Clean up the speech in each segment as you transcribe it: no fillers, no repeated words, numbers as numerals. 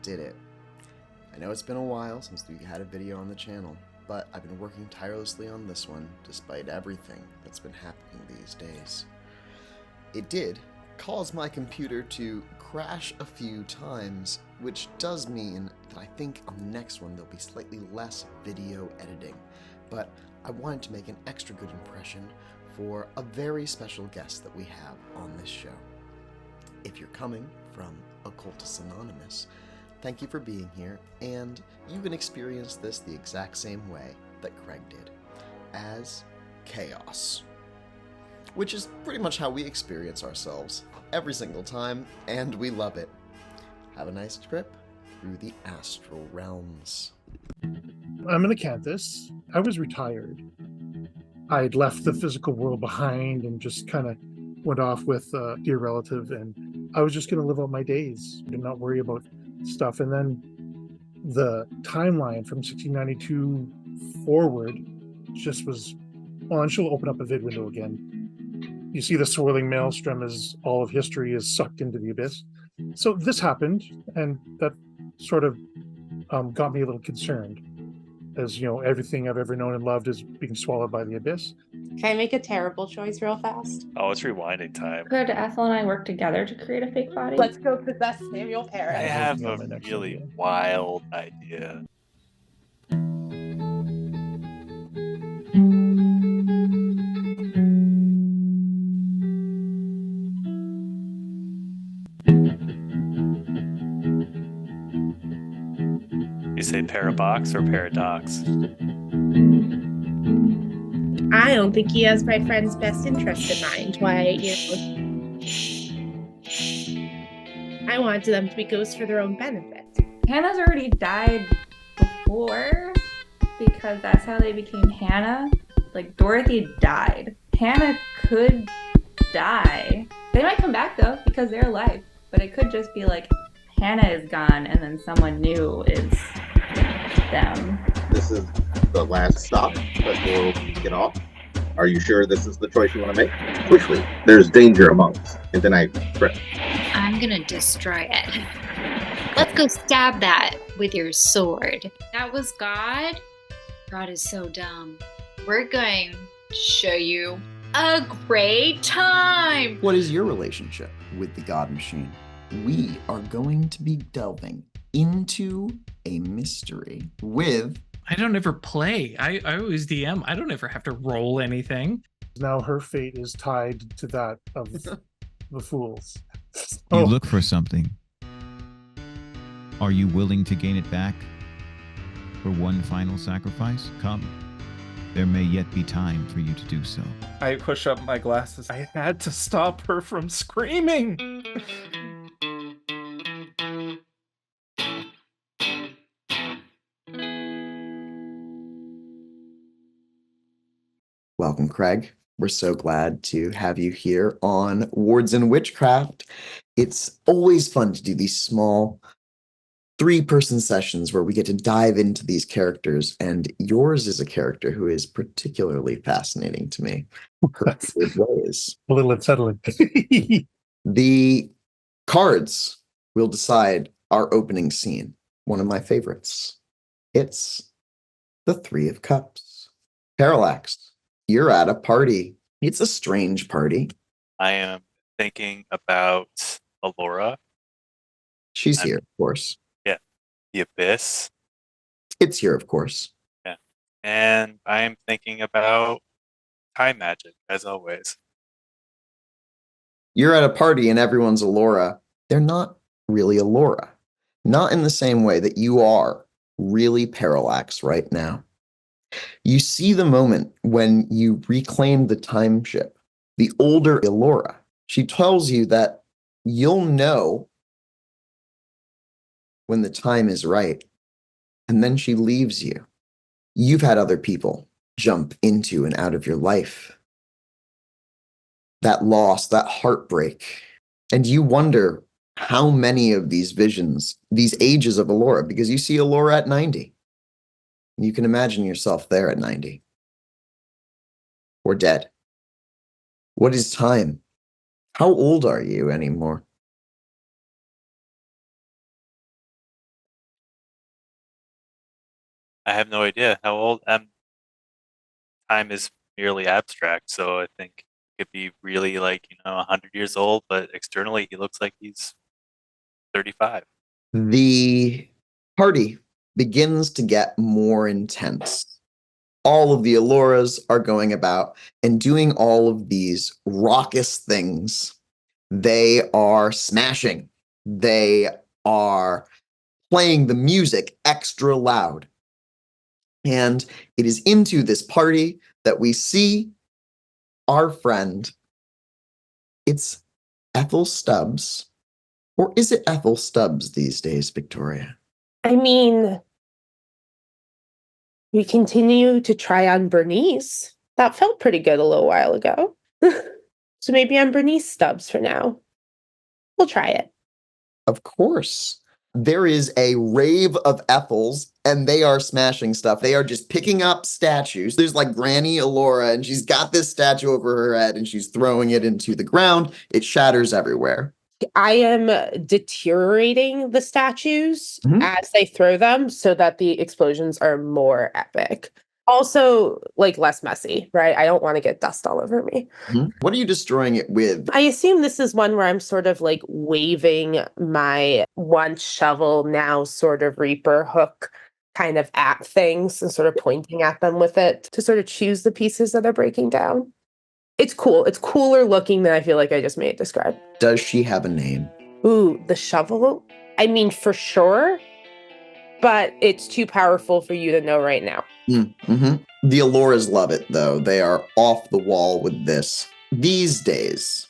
did it. I know it's been a while since we had a video on the channel, but I've been working tirelessly on this one despite everything that's been happening these days. It did cause my computer to crash a few times, which does mean that I think on the next one there'll be slightly less video editing, but I wanted to make an extra good impression for a very special guest that we have on this show. If you're coming from Occultists Anonymous, thank you for being here, and you can experience this the exact same way that Craig did, as chaos. Which is pretty much how we experience ourselves every single time, and we love it. Have a nice trip through the astral realms. I'm an acanthus. I was retired. I'd left the physical world behind and just kind of went off with a dear relative, and I was just going to live out my days and not worry about stuff. And then the timeline from 1692 forward just was on. She'll open up a vid window again. You see the swirling maelstrom as all of history is sucked into the abyss. So this happened, and that sort of got me a little concerned, as you know, everything I've ever known and loved is being swallowed by the abyss. Can I make a terrible choice real fast? Oh, it's rewinding time. Could Ethyl and I work together to create a fake body? Let's go possess Samuel I Paris. have Yeah, a my next really idea. wild idea. You say parabox or paradox? I don't think he has my friend's best interest in mind. Why, I wanted them to be ghosts for their own benefit. Hannah's already died before, because that's how they became Hannah. Like, Dorothy died. Hannah could die. They might come back, though, because they're alive. But it could just be like, Hannah is gone, and then someone new is them. This is the last stop before we get off. Are you sure this is the choice you want to make? Quickly, there's danger among us. And then I prep. I'm gonna destroy it. Let's go stab that with your sword. That was God? God is so dumb. We're going to show you a great time. What is your relationship with the God Machine? We are going to be delving into a mystery with... I don't ever play. I always DM. I don't ever have to roll anything. Now her fate is tied to that of the fools. You look for something. Are you willing to gain it back for one final sacrifice? Come. There may yet be time for you to do so. I push up my glasses. I had to stop her from screaming. Welcome, Craig. We're so glad to have you here on Wards and Witchcraft. It's always fun to do these small 3-person sessions where we get to dive into these characters, and yours is a character who is particularly fascinating to me. Her weird ways. A little unsettling. The cards will decide our opening scene. One of my favorites. It's the 3 of Cups. Parallax. You're at a party. It's a strange party. I am thinking about Alora. She's here, of course. Yeah. The Abyss. It's here, of course. Yeah. And I am thinking about time magic, as always. You're at a party and everyone's Alora. They're not really Alora. Not in the same way that you are really Parallax right now. You see the moment when you reclaim the time ship, the older Alora. She tells you that you'll know when the time is right, and then she leaves you. You've had other people jump into and out of your life. That loss, that heartbreak, and you wonder how many of these visions, these ages of Alora, because you see Alora at 90. You can imagine yourself there at 90. Or dead. What is time? How old are you anymore? I have no idea how old. Time is merely abstract, so I think he could be really 100 years old, but externally he looks like he's 35. The party begins to get more intense. All of the Alloras are going about and doing all of these raucous things. They are smashing. They are playing the music extra loud. And it is into this party that we see our friend. It's Ethyl Stubbs. Or is it Ethyl Stubbs these days, Victoria? I mean, we continue to try on Bernice. That felt pretty good a little while ago. So maybe I'm Bernice Stubbs for now. We'll try it. Of course. There is a rave of Ethels, and they are smashing stuff. They are just picking up statues. There's like Granny Allura, and she's got this statue over her head, and she's throwing it into the ground. It shatters everywhere. I am deteriorating the statues as they throw them so that the explosions are more epic. Also, less messy, right? I don't want to get dust all over me. What are you destroying it with? I assume this is one where I'm sort of waving my once shovel, now sort of reaper hook kind of at things and sort of pointing at them with it to sort of choose the pieces that are breaking down. It's cool. It's cooler looking than I feel like I just made it describe. Does she have a name? Ooh, the shovel? I mean, for sure, but it's too powerful for you to know right now. The Alloras love it, though. They are off the wall with this. These days,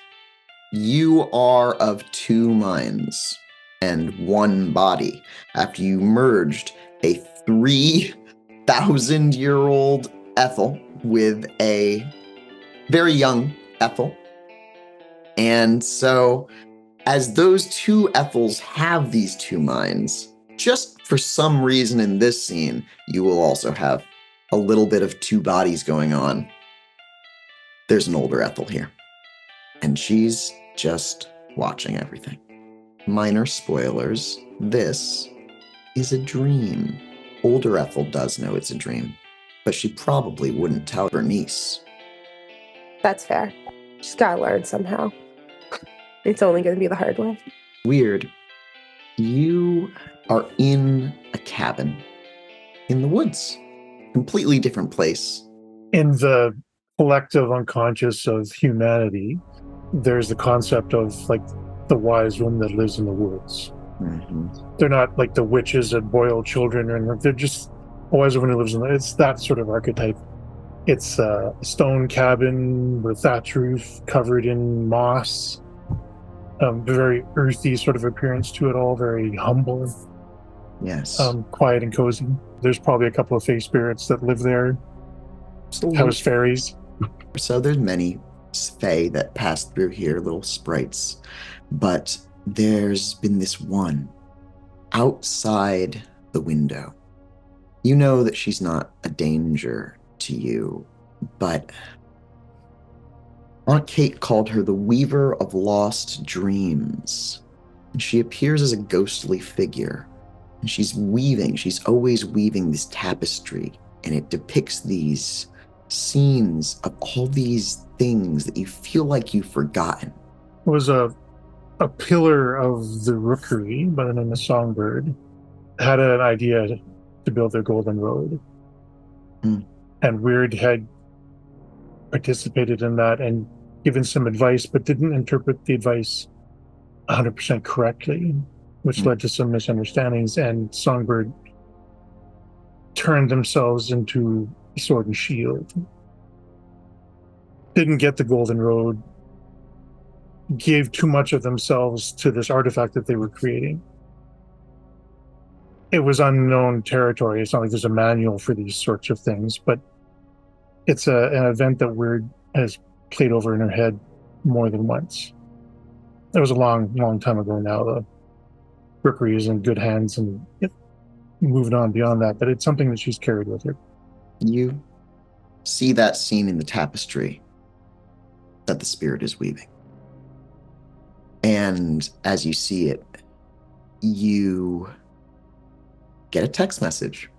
you are of two minds and one body after you merged a 3,000-year-old Ethel with a very young Ethel. And so, as those two Ethels have these two minds, just for some reason in this scene, you will also have a little bit of two bodies going on. There's an older Ethel here, and she's just watching everything. Minor spoilers, this is a dream. Older Ethel does know it's a dream, but she probably wouldn't tell Bernice. That's fair. She's got to learn somehow. It's only going to be the hard way. Wyrd. You are in a cabin in the woods. Completely different place. In the collective unconscious of humanity, there's the concept of the wise woman that lives in the woods. They're not like the witches that boil children, and they're just a wise woman who lives in the. It's that sort of archetype. It's a stone cabin with a thatch roof covered in moss. Very earthy sort of appearance to it all, very humble. Yes. Quiet and cozy. There's probably a couple of fae spirits that live there. House fairies. So there's many fae that pass through here, little sprites. But there's been this one outside the window. You know that she's not a danger to you, but Aunt Kate called her the Weaver of Lost Dreams. And she appears as a ghostly figure. And she's always weaving this tapestry, and it depicts these scenes of all these things that you feel like you've forgotten. It was a pillar of the rookery by the name of Songbird had an idea to build their golden road. And Wyrd had participated in that and given some advice, but didn't interpret the advice 100% correctly, which led to some misunderstandings, and Songbird turned themselves into Sword and Shield. Didn't get the golden road, gave too much of themselves to this artifact that they were creating. It was unknown territory. It's not like there's a manual for these sorts of things, but it's an event that Wyrd has played over in her head more than once. It was a long, long time ago now. The rookery is in good hands and moving on beyond that, but it's something that she's carried with her. You see that scene in the tapestry that the spirit is weaving. And as you see it, you get a text message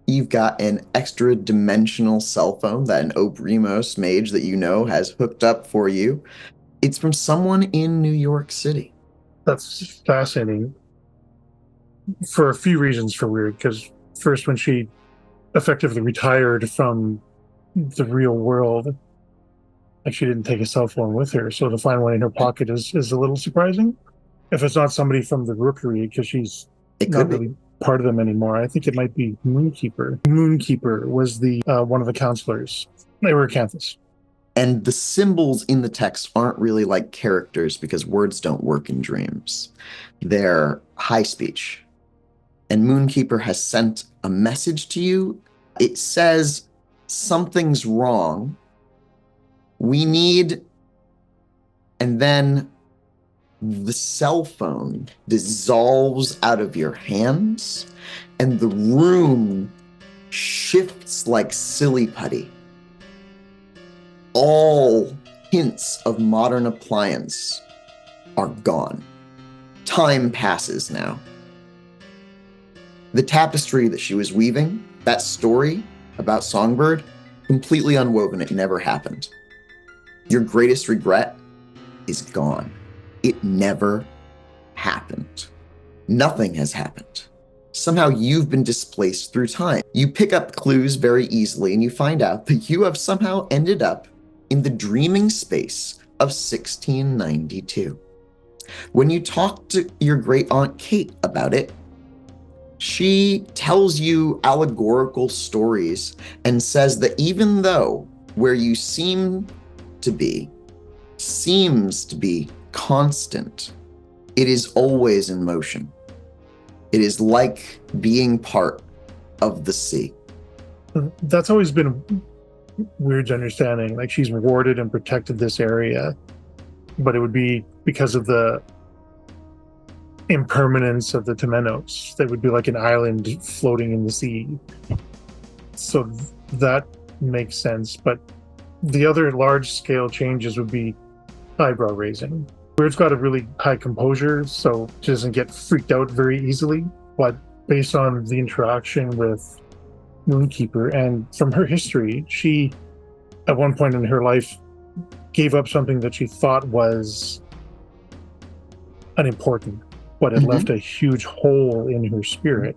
You've got an extra dimensional cell phone that an Obrimos mage that you know has hooked up for you. It's from someone in New York City. That's fascinating for a few reasons for Wyrd, because first, when she effectively retired from the real world, like she didn't take a cell phone with her, so to find one in her pocket is a little surprising. If it's not somebody from the Rookery, because she's not really part of them anymore. I think it might be Moonkeeper. Moonkeeper was the one of the counselors. They were Acanthus. And the symbols in the text aren't really like characters because words don't work in dreams. They're high speech. And Moonkeeper has sent a message to you. It says, something's wrong. We need... And then the cell phone dissolves out of your hands, and the room shifts like silly putty. All hints of modern appliance are gone. Time passes now. The tapestry that she was weaving, that story about Songbird, completely unwoven. It never happened. Your greatest regret is gone. It never happened. Nothing has happened. Somehow you've been displaced through time. You pick up clues very easily and you find out that you have somehow ended up in the dreaming space of 1692. When you talk to your great aunt Kate about it, she tells you allegorical stories and says that even though where you seems to be constant, it is always in motion. It is like being part of the sea. That's always been Wyrd's understanding. Like, she's warded and protected this area, but it would be because of the impermanence of the Temenos. They would be like an island floating in the sea. So that makes sense. But the other large-scale changes would be eyebrow raising. Wyrd's got a really high composure, so she doesn't get freaked out very easily. But based on the interaction with Moonkeeper and from her history, she, at one point in her life, gave up something that she thought was unimportant, but it left a huge hole in her spirit.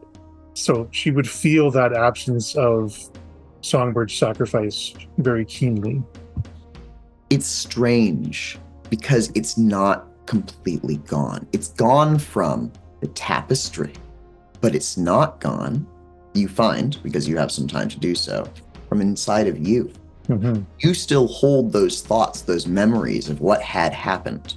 So she would feel that absence of Songbird's sacrifice very keenly. It's strange because it's not completely gone. It's gone from the tapestry, but it's not gone, you find, because you have some time to do so, from inside of you. You still hold those thoughts, those memories of what had happened.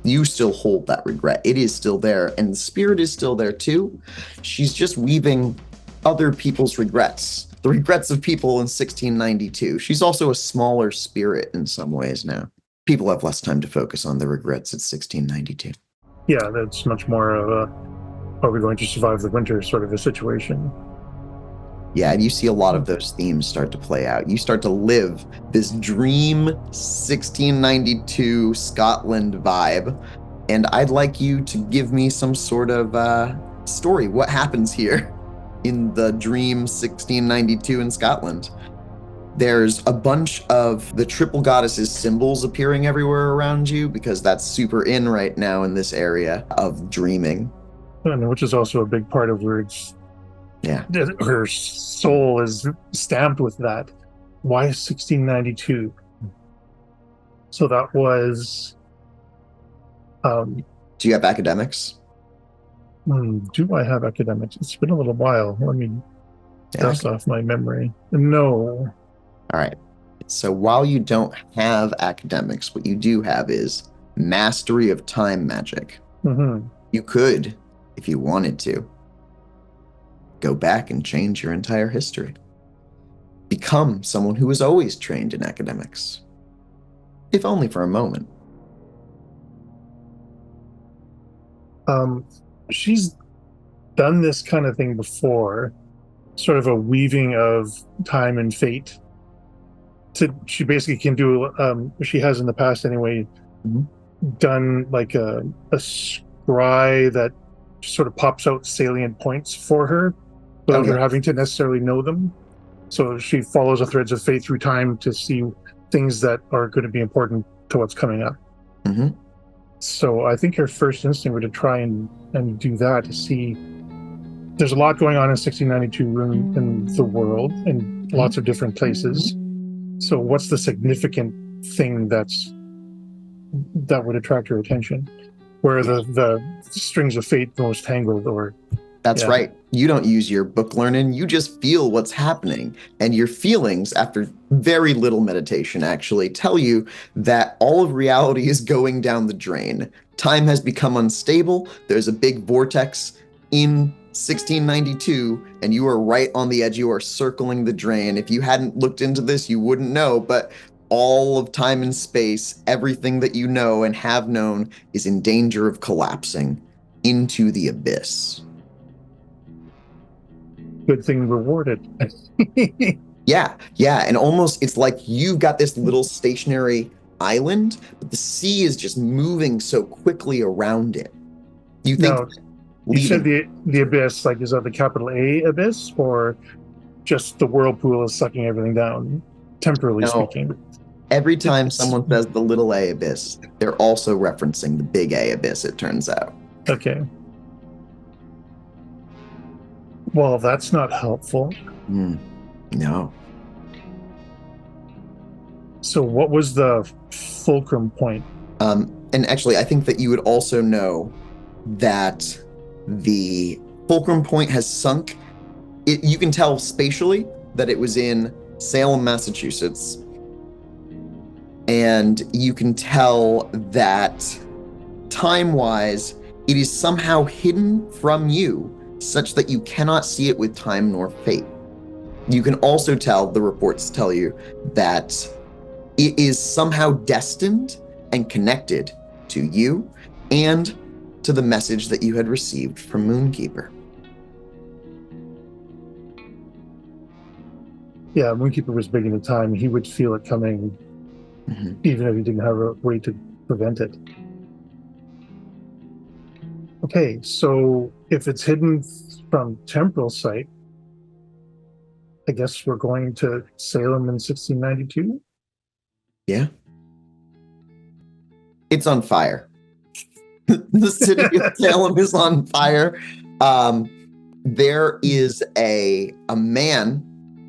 You still hold that regret. It is still there, and the spirit is still there too. She's just weaving other people's regrets, the regrets of people in 1692. She's also a smaller spirit in some ways now. People have less time to focus on their regrets at 1692. Yeah, that's much more of a, are we going to survive the winter sort of a situation. Yeah, and you see a lot of those themes start to play out. You start to live this dream 1692 Scotland vibe, and I'd like you to give me some sort of story. What happens here in the dream 1692 in Scotland? There's a bunch of the triple goddesses symbols appearing everywhere around you because that's super in right now in this area of dreaming. And which is also a big part of Wyrd's. Yeah. Her soul is stamped with that. Why 1692? So that was... do you have academics? Do I have academics? It's been a little while. Let me dust off my memory. No. All right. So while you don't have academics, what you do have is mastery of time magic. You could, if you wanted to, go back and change your entire history. Become someone who was always trained in academics. If only for a moment. She's done this kind of thing before, sort of a weaving of time and fate. She basically can do, she has in the past anyway, done like a scry that sort of pops out salient points for her without Okay. her having to necessarily know them. So she follows the threads of fate through time to see things that are going to be important to what's coming up. Mm-hmm. So I think her first instinct would to try and do that to see. There's a lot going on in 1692 in the world in lots of different places. So what's the significant thing that would attract her attention? Where are the strings of fate most tangled? Or That's right. You don't use your book learning. You just feel what's happening. And your feelings, after very little meditation, actually tell you that all of reality is going down the drain. Time has become unstable. There's a big vortex in 1692, and you are right on the edge. You are circling the drain. If you hadn't looked into this, you wouldn't know, but all of time and space, everything that you know and have known, is in danger of collapsing into the abyss. good thing rewarded. Yeah, and almost it's like you've got this little stationary island, but the sea is just moving so quickly around it. You think No, you said the abyss, like, is that the capital A abyss, or just the whirlpool is sucking everything down, temporally speaking? Every time someone says the little A abyss, they're also referencing the big A abyss, it turns out. Okay. Well, that's not helpful. No. So what was the fulcrum point? And actually, I think that you would also know that the fulcrum point has sunk. You can tell spatially that it was in Salem, Massachusetts. And you can tell that time-wise, it is somehow hidden from you, such that you cannot see it with time nor fate. You can also tell, the reports tell you, that it is somehow destined and connected to you and to the message that you had received from Moonkeeper. Yeah, Moonkeeper was big in the time. He would feel it coming, even if he didn't have a way to prevent it. Okay, so if it's hidden from temporal sight, I guess we're going to Salem in 1692? Yeah. It's on fire. The city of Salem is on fire. There is a man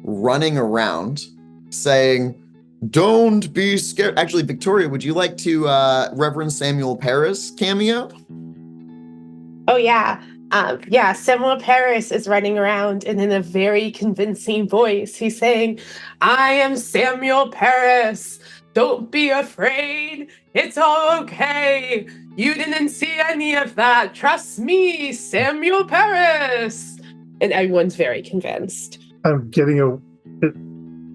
running around saying, "Don't be scared." Actually, Victoria, would you like to Reverend Samuel Paris cameo? Oh, yeah. Samuel Paris is running around, and in a very convincing voice, he's saying, "I am Samuel Paris. Don't be afraid. It's all okay. You didn't see any of that. Trust me, Samuel Paris." And everyone's very convinced. I'm getting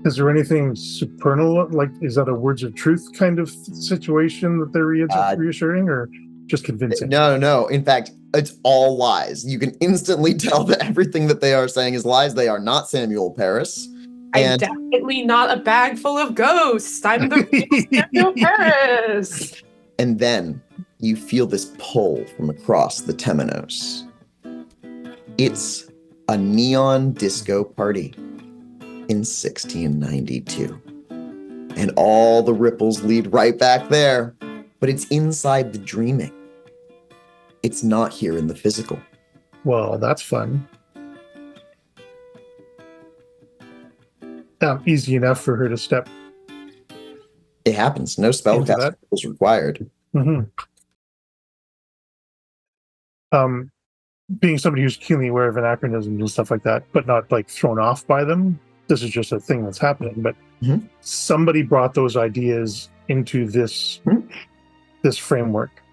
is there anything supernal? Like, is that a words of truth kind of situation that they're reassuring, or just convincing? No. In fact, it's all lies. You can instantly tell that everything that they are saying is lies. They are not Samuel Paris. I'm definitely not a bag full of ghosts. I'm the real Samuel Paris. And then you feel this pull from across the Temenos. It's a neon disco party in 1692. And all the ripples lead right back there. But it's inside the dreaming. It's not here in the physical. Well, that's fun. Easy enough for her to step. It happens. No spellcasting is required. Being somebody who's keenly aware of anachronisms and stuff like that, but not like thrown off by them. This is just a thing that's happening. But somebody brought those ideas into this this framework.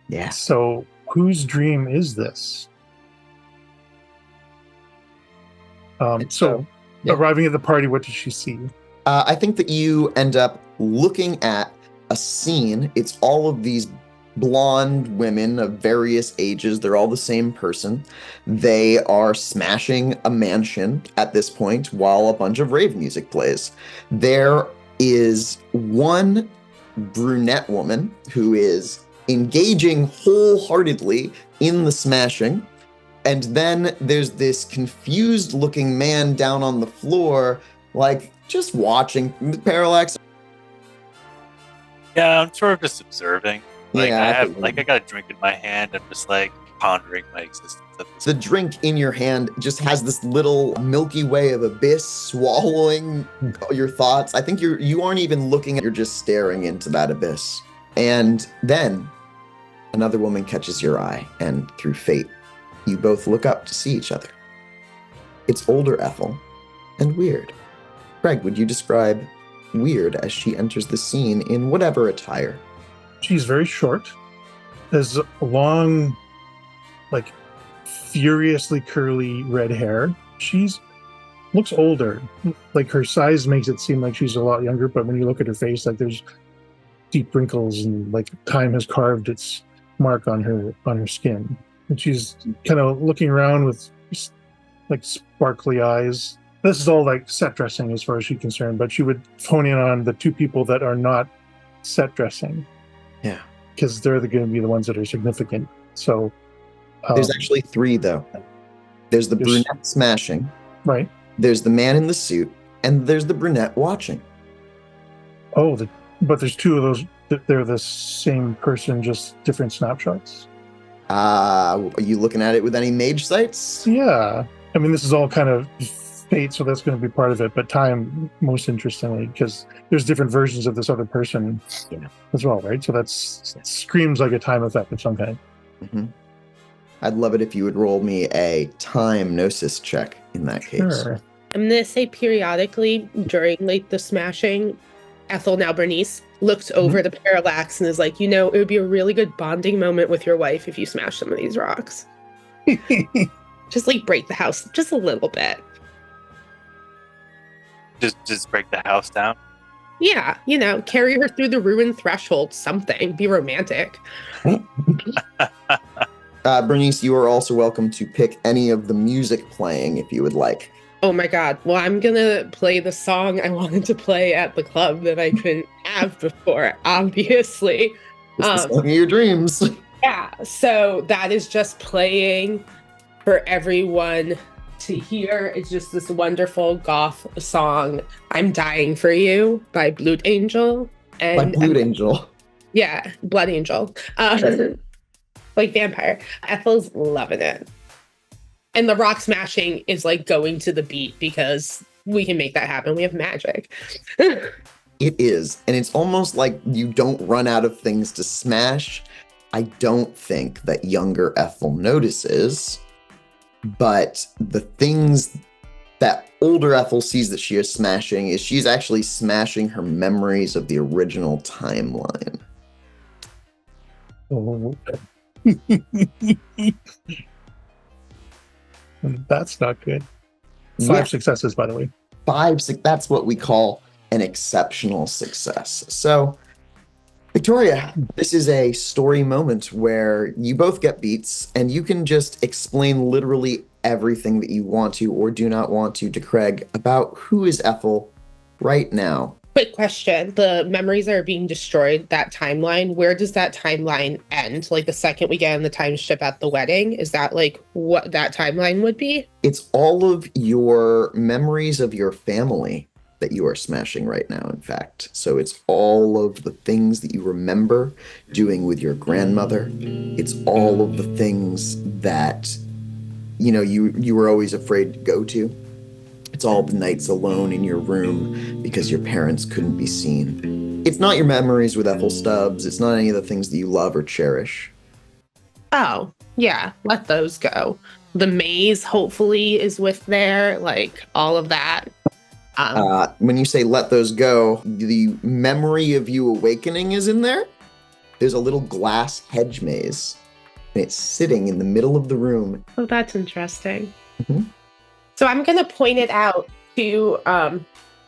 Yeah. So whose dream is this? Arriving at the party, what does she see? I think that you end up looking at a scene. It's all of these blonde women of various ages. They're all the same person. They are smashing a mansion at this point while a bunch of rave music plays. There is one brunette woman who is engaging wholeheartedly in the smashing. And then there's this confused looking man down on the floor, like just watching. Parallax. Yeah, I'm sort of just observing. Like Yeah, I got a drink in my hand. I'm just like pondering my existence at this. The drink in your hand just has this little Milky Way of abyss swallowing your thoughts. I think you aren't even looking at, you're just staring into that abyss. And then another woman catches your eye, and through fate, you both look up to see each other. It's older Ethyl and Wyrd. Craig, would you describe Wyrd as she enters the scene in whatever attire? She's very short, has long, like, furiously curly red hair. She's looks older. Like, her size makes it seem like she's a lot younger, but when you look at her face, like, there's deep wrinkles and like time has carved its mark on her skin. And she's kind of looking around with like sparkly eyes. This is all like set dressing as far as she's concerned, but she would hone in on the two people that are not set dressing. Yeah. Because they're going to be the ones that are significant. So there's actually three, though. There's the brunette smashing. Right. There's the man in the suit, and there's the brunette watching. Oh, but there's two of those. They're the same person, just different snapshots. Are you looking at it with any mage sights? Yeah. I mean, this is all kind of fate, so that's going to be part of it. But time, most interestingly, because there's different versions of this other person as well, right? So that screams like a time effect of some kind. Mm-hmm. I'd love it if you would roll me a time gnosis check in that case. Sure. I'm going to say periodically during like the smashing, Ethyl, now Bernice, looks over the Parallax and is like, it would be a really good bonding moment with your wife if you smash some of these rocks. Just like break the house just a little bit. Just break the house down? Yeah, carry her through the ruined threshold, something. Be romantic. Bernice, you are also welcome to pick any of the music playing if you would like. Oh my god. Well, I'm going to play the song I wanted to play at the club that I couldn't have before, obviously. It's the song of your dreams. Yeah, so that is just playing for everyone to hear. It's just this wonderful goth song, I'm Dying for You by Blood Angel. By Blood Angel. Yeah, Blood Angel. Like vampire. Ethel's loving it. And the rock smashing is like going to the beat because we can make that happen. We have magic. It is. And it's almost like you don't run out of things to smash. I don't think that younger Ethyl notices, but the things that older Ethyl sees that she is smashing is she's actually smashing her memories of the original timeline. Oh. That's not good. 5 successes, by the way. 5, that's what we call an exceptional success. So, Victoria, this is a story moment where you both get beats, and you can just explain literally everything that you want to or do not want to Craig about who is Ethyl right now. Quick question. The memories that are being destroyed, that timeline, where does that timeline end? Like the second we get on the time ship at the wedding? Is that like what that timeline would be? It's all of your memories of your family that you are smashing right now, in fact. So it's all of the things that you remember doing with your grandmother. It's all of the things that, you were always afraid to go to. It's all the nights alone in your room because your parents couldn't be seen. It's not your memories with Ethyl Stubbs. It's not any of the things that you love or cherish. Oh, yeah. Let those go. The maze, hopefully, is with there. Like, all of that. When you say let those go, the memory of you awakening is in there. There's a little glass hedge maze, and it's sitting in the middle of the room. Oh, that's interesting. Mm-hmm. So I'm going to point it out to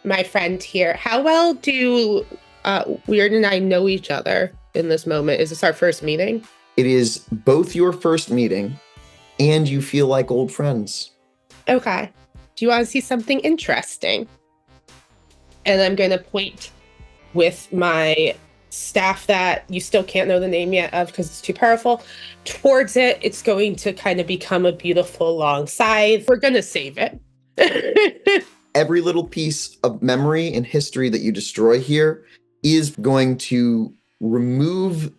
my friend here. How well do Wyrd and I know each other in this moment? Is this our first meeting? It is both your first meeting, and you feel like old friends. Okay. Do you want to see something interesting? And I'm going to point with my staff that you still can't know the name yet of because it's too powerful towards it. It's going to kind of become a beautiful long scythe. We're going to save it. Every little piece of memory and history that you destroy here is going to remove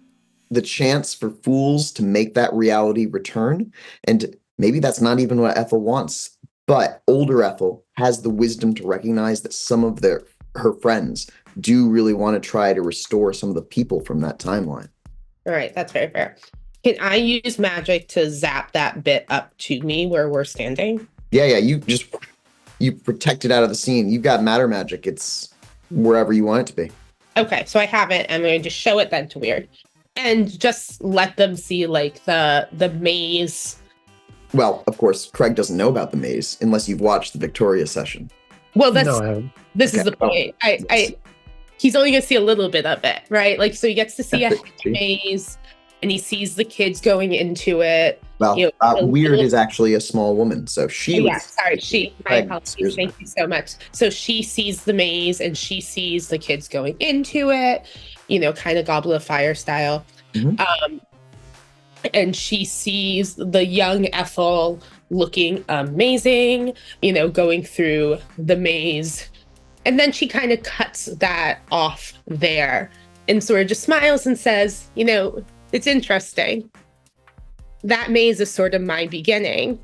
the chance for fools to make that reality return. And maybe that's not even what Ethyl wants, but older Ethyl has the wisdom to recognize that some of her friends do really want to try to restore some of the people from that timeline. All right, that's very fair. Can I use magic to zap that bit up to me where we're standing? Yeah, you protect it out of the scene. You've got matter magic. It's wherever you want it to be. Okay, so I have it. I'm going to show it then to Wyrd. And just let them see, like, the maze. Well, of course, Craig doesn't know about the maze unless you've watched the Victoria session. Well, this Okay. is the point. He's only going to see a little bit of it, right? Like, so he gets to see a maze, and he sees the kids going into it. Well, Wyrd is actually a small woman, so she. My apologies. Thank you so much. So she sees the maze, and she sees the kids going into it. Kind of Goblet of Fire style. Mm-hmm. And she sees the young Ethyl looking amazing, going through the maze. And then she kind of cuts that off there and sort of just smiles and says, it's interesting. That maze is sort of my beginning.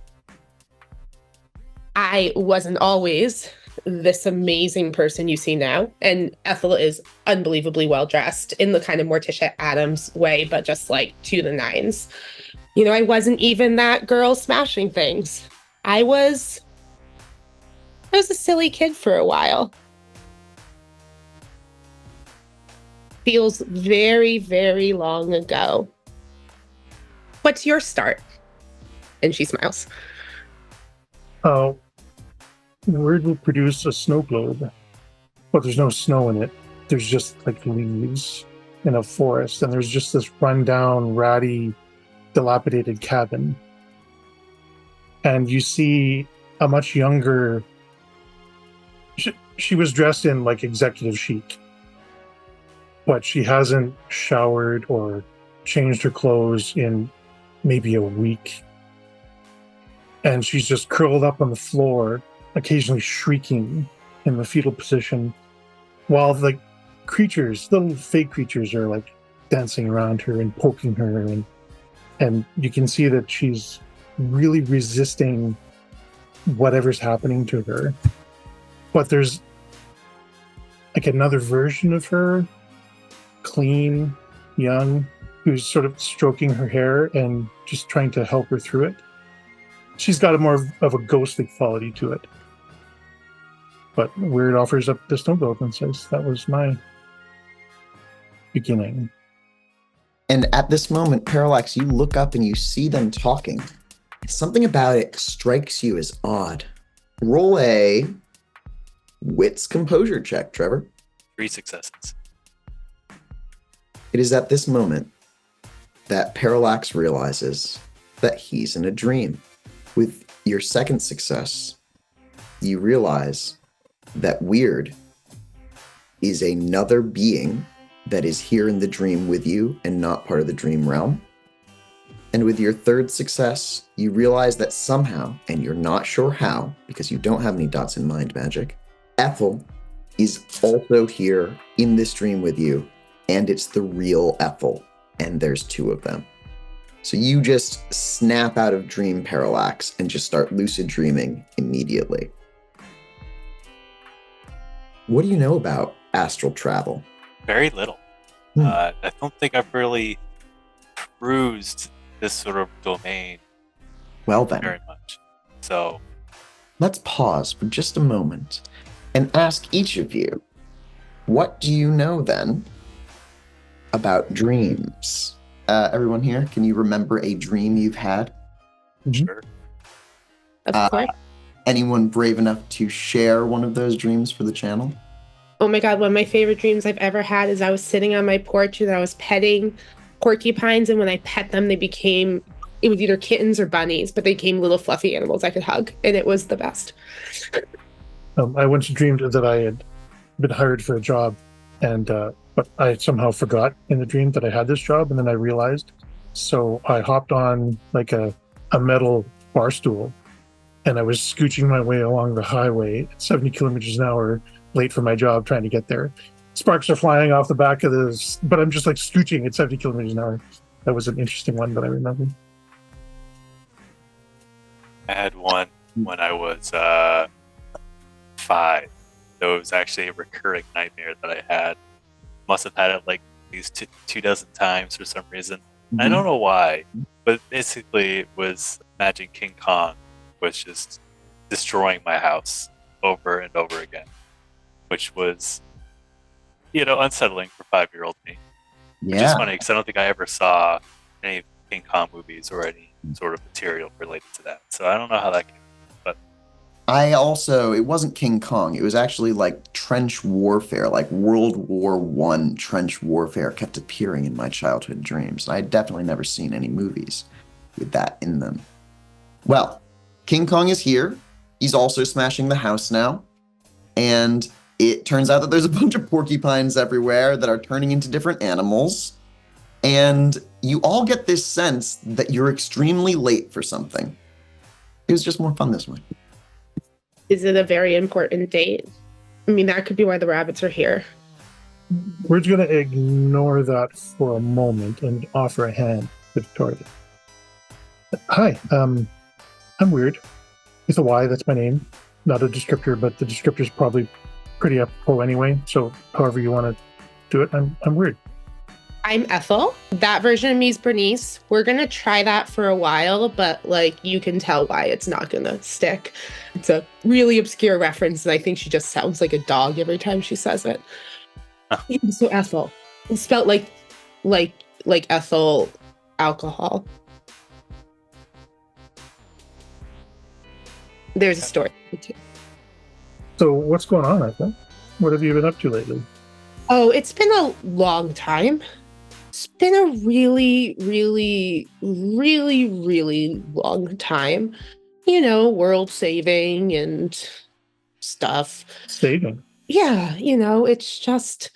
I wasn't always this amazing person you see now. And Ethyl is unbelievably well dressed in the kind of Morticia Addams way, but just like to the nines. I wasn't even that girl smashing things. I was a silly kid for a while. Feels very, very long ago. What's your start? And she smiles. Oh, Wyrd will produce a snow globe, but there's no snow in it. There's just like leaves in a forest, and there's just this rundown, ratty, dilapidated cabin. And you see a much younger. She was dressed in like executive chic, but she hasn't showered or changed her clothes in maybe a week. And she's just curled up on the floor, occasionally shrieking in the fetal position, while the little fake creatures are like dancing around her and poking her. And you can see that she's really resisting whatever's happening to her. But there's like another version of her, clean, young, who's sort of stroking her hair and just trying to help her through it. She's got a more of a ghostly quality to it. But Wyrd offers up the snow globe and says, that was my beginning. And at this moment, Parallax, you look up and you see them talking. Something about it strikes you as odd. Roll a wits composure check, Trevor. 3 successes. It is at this moment that Parallax realizes that he's in a dream. With your second success, you realize that Wyrd is another being that is here in the dream with you and not part of the dream realm. And with your third success, you realize that somehow, and you're not sure how, because you don't have any dots in mind magic, Ethyl is also here in this dream with you, and it's the real Ethyl, and there's 2 of them. So you just snap out of dream parallax and just start lucid dreaming immediately. What do you know about astral travel? Very little. I don't think I've really cruised this sort of domain Well then, very much. So let's pause for just a moment and ask each of you, what do you know then about dreams? Everyone here, can you remember a dream you've had? sure. Of course. Anyone brave enough to share one of those dreams for the channel? Oh my God, one of my favorite dreams I've ever had is I was sitting on my porch and I was petting porcupines, and when I pet them, it was either kittens or bunnies, but they became little fluffy animals I could hug, and it was the best. I once dreamed that I had been hired for a job, And but I somehow forgot in the dream that I had this job, and then I realized. So I hopped on like a metal bar stool, and I was scooching my way along the highway at 70 kilometers an hour, late for my job, trying to get there. Sparks are flying off the back of this, but I'm just like scooching at 70 kilometers an hour. That was an interesting one that I remember. I had one when I was 5. So it was actually a recurring nightmare that I had. Must have had it like these 2 dozen times for some reason. I don't know why, but basically it was imagining King Kong was just destroying my house over and over again, which was, unsettling for 5-year-old me. Which is funny because I don't think I ever saw any King Kong movies or any sort of material related to that. So I don't know how that came. It wasn't King Kong. It was actually like trench warfare, like World War I trench warfare kept appearing in my childhood dreams. I had definitely never seen any movies with that in them. Well, King Kong is here. He's also smashing the house now. And it turns out that there's a bunch of porcupines everywhere that are turning into different animals. And you all get this sense that you're extremely late for something. It was just more fun this way. Is it a very important date? I mean, that could be why the rabbits are here. We're just going to ignore that for a moment and offer a hand to Victoria. Hi, I'm Wyrd. With a Y, that's my name. Not a descriptor, but the descriptor's probably pretty apropos anyway. So however you want to do it, I'm Wyrd. I'm Ethyl. That version of me is Bernice. We're going to try that for a while, but you can tell why it's not going to stick. It's a really obscure reference, and I think she just sounds like a dog every time she says it. So Ethyl. It's spelled like ethyl alcohol. There's a story too. So what's going on, Ethyl? What have you been up to lately? Oh, it's been a long time. It's been a really, really, really, really long time. World saving and stuff. Saving? Yeah, it's just...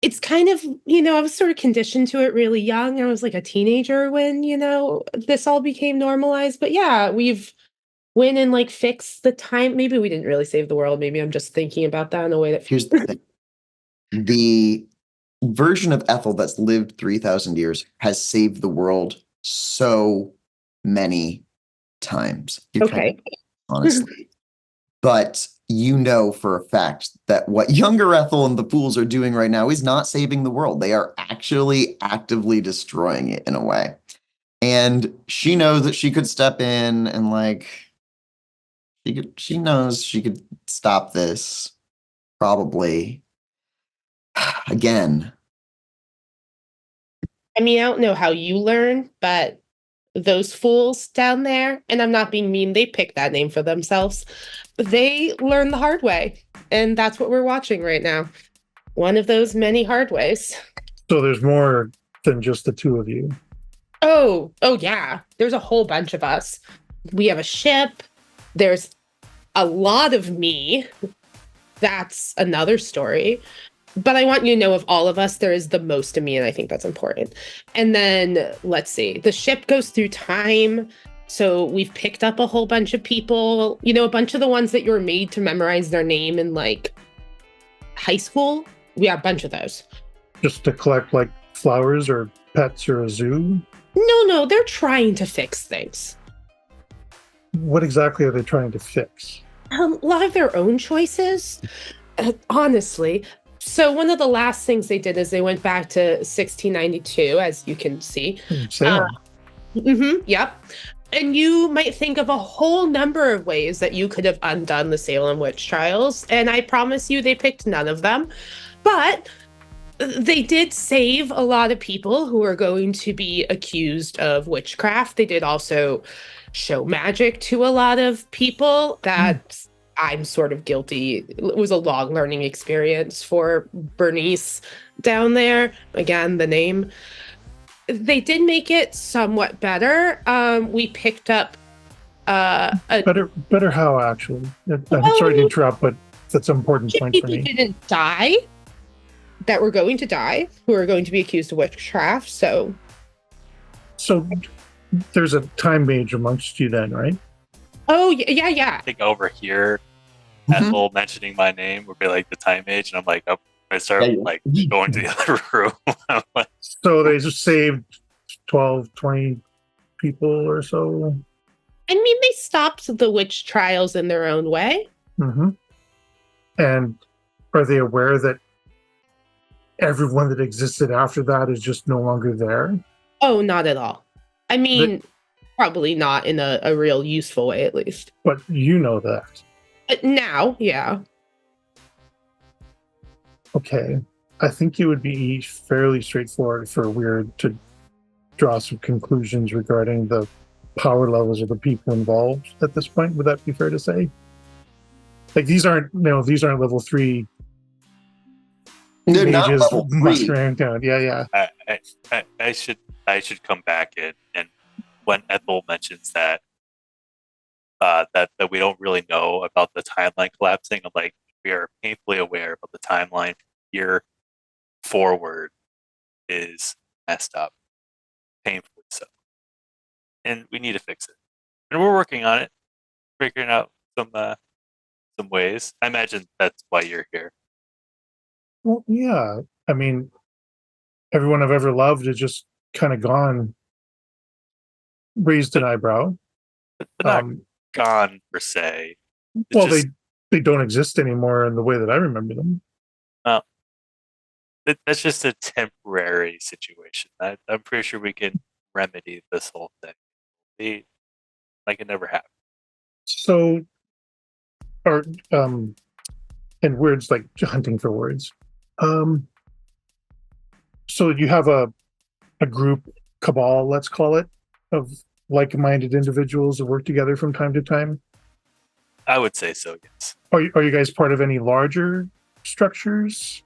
It's kind of, I was sort of conditioned to it really young. I was like a teenager when, this all became normalized. But yeah, we've went and fixed the time. Maybe we didn't really save the world. Maybe I'm just thinking about that in a way that... Here's the thing. The version of Ethyl that's lived 3,000 years has saved the world so many times. Okay. Honestly. But for a fact that what younger Ethyl and the fools are doing right now is not saving the world. They are actually actively destroying it in a way. And she knows that she could step in and she knows she could stop this. Probably. Again. I mean, I don't know how you learn, but those fools down there, and I'm not being mean, they picked that name for themselves. They learn the hard way. And that's what we're watching right now. One of those many hard ways. So there's more than just the two of you. Oh yeah. There's a whole bunch of us. We have a ship. There's a lot of me. That's another story. But I want you to know, of all of us, there is the most of me, and I think that's important. And then, let's see. The ship goes through time. So we've picked up a whole bunch of people. A bunch of the ones that you were made to memorize their name in, high school. We have a bunch of those. Just to collect, flowers or pets or a zoo? No. They're trying to fix things. What exactly are they trying to fix? A lot of their own choices. Honestly. So one of the last things they did is they went back to 1692, as you can see. Yep. And you might think of a whole number of ways that you could have undone the Salem witch trials. And I promise you they picked none of them. But they did save a lot of people who are going to be accused of witchcraft. They did also show magic to a lot of people that... I'm sort of guilty. It was a long learning experience for Bernice down there. Again, the name. They did make it somewhat better. We picked up better how, actually? I'm sorry to interrupt, but That's an important point for People me. didn't die that were going to die, who are going to be accused of witchcraft. So there's a time mage amongst you then, right? oh yeah. I think over here, Ethel mentioning my name would be like the time age, and I'm like, oh, I start like going to the other room. I'm like, So they just saved 12, 20 people or so. I mean, they stopped the witch trials in their own way. Mm-hmm. And are they aware that everyone that existed after that is just no longer there? Oh, not at all. I mean, probably not in a real useful way, at least. But you know that. Now, yeah. Okay. I think it would be fairly straightforward for Wyrd to draw some conclusions regarding the power levels of the people involved at this point. Would that be fair to say? Like these aren't level 3. They're not mages level 3. mustering down. Yeah. I should come back in, and when Ethel mentions that that we don't really know about the timeline collapsing, I'm like, we are painfully aware of the timeline here forward is messed up, painfully so, and we need to fix it. And we're working on it, figuring out some ways. I imagine that's why you're here. Well, yeah. I mean, everyone I've ever loved is just kind of gone. Raised an eyebrow. But not gone per se. Well, they don't exist anymore in the way that I remember them. Well, that's just a temporary situation. I'm pretty sure we can remedy this whole thing. Like it never happened. So, and words like hunting for words. So you have a group cabal, let's call it, of like-minded individuals that work together from time to time. I would say so, yes. Are you guys part of any larger structures?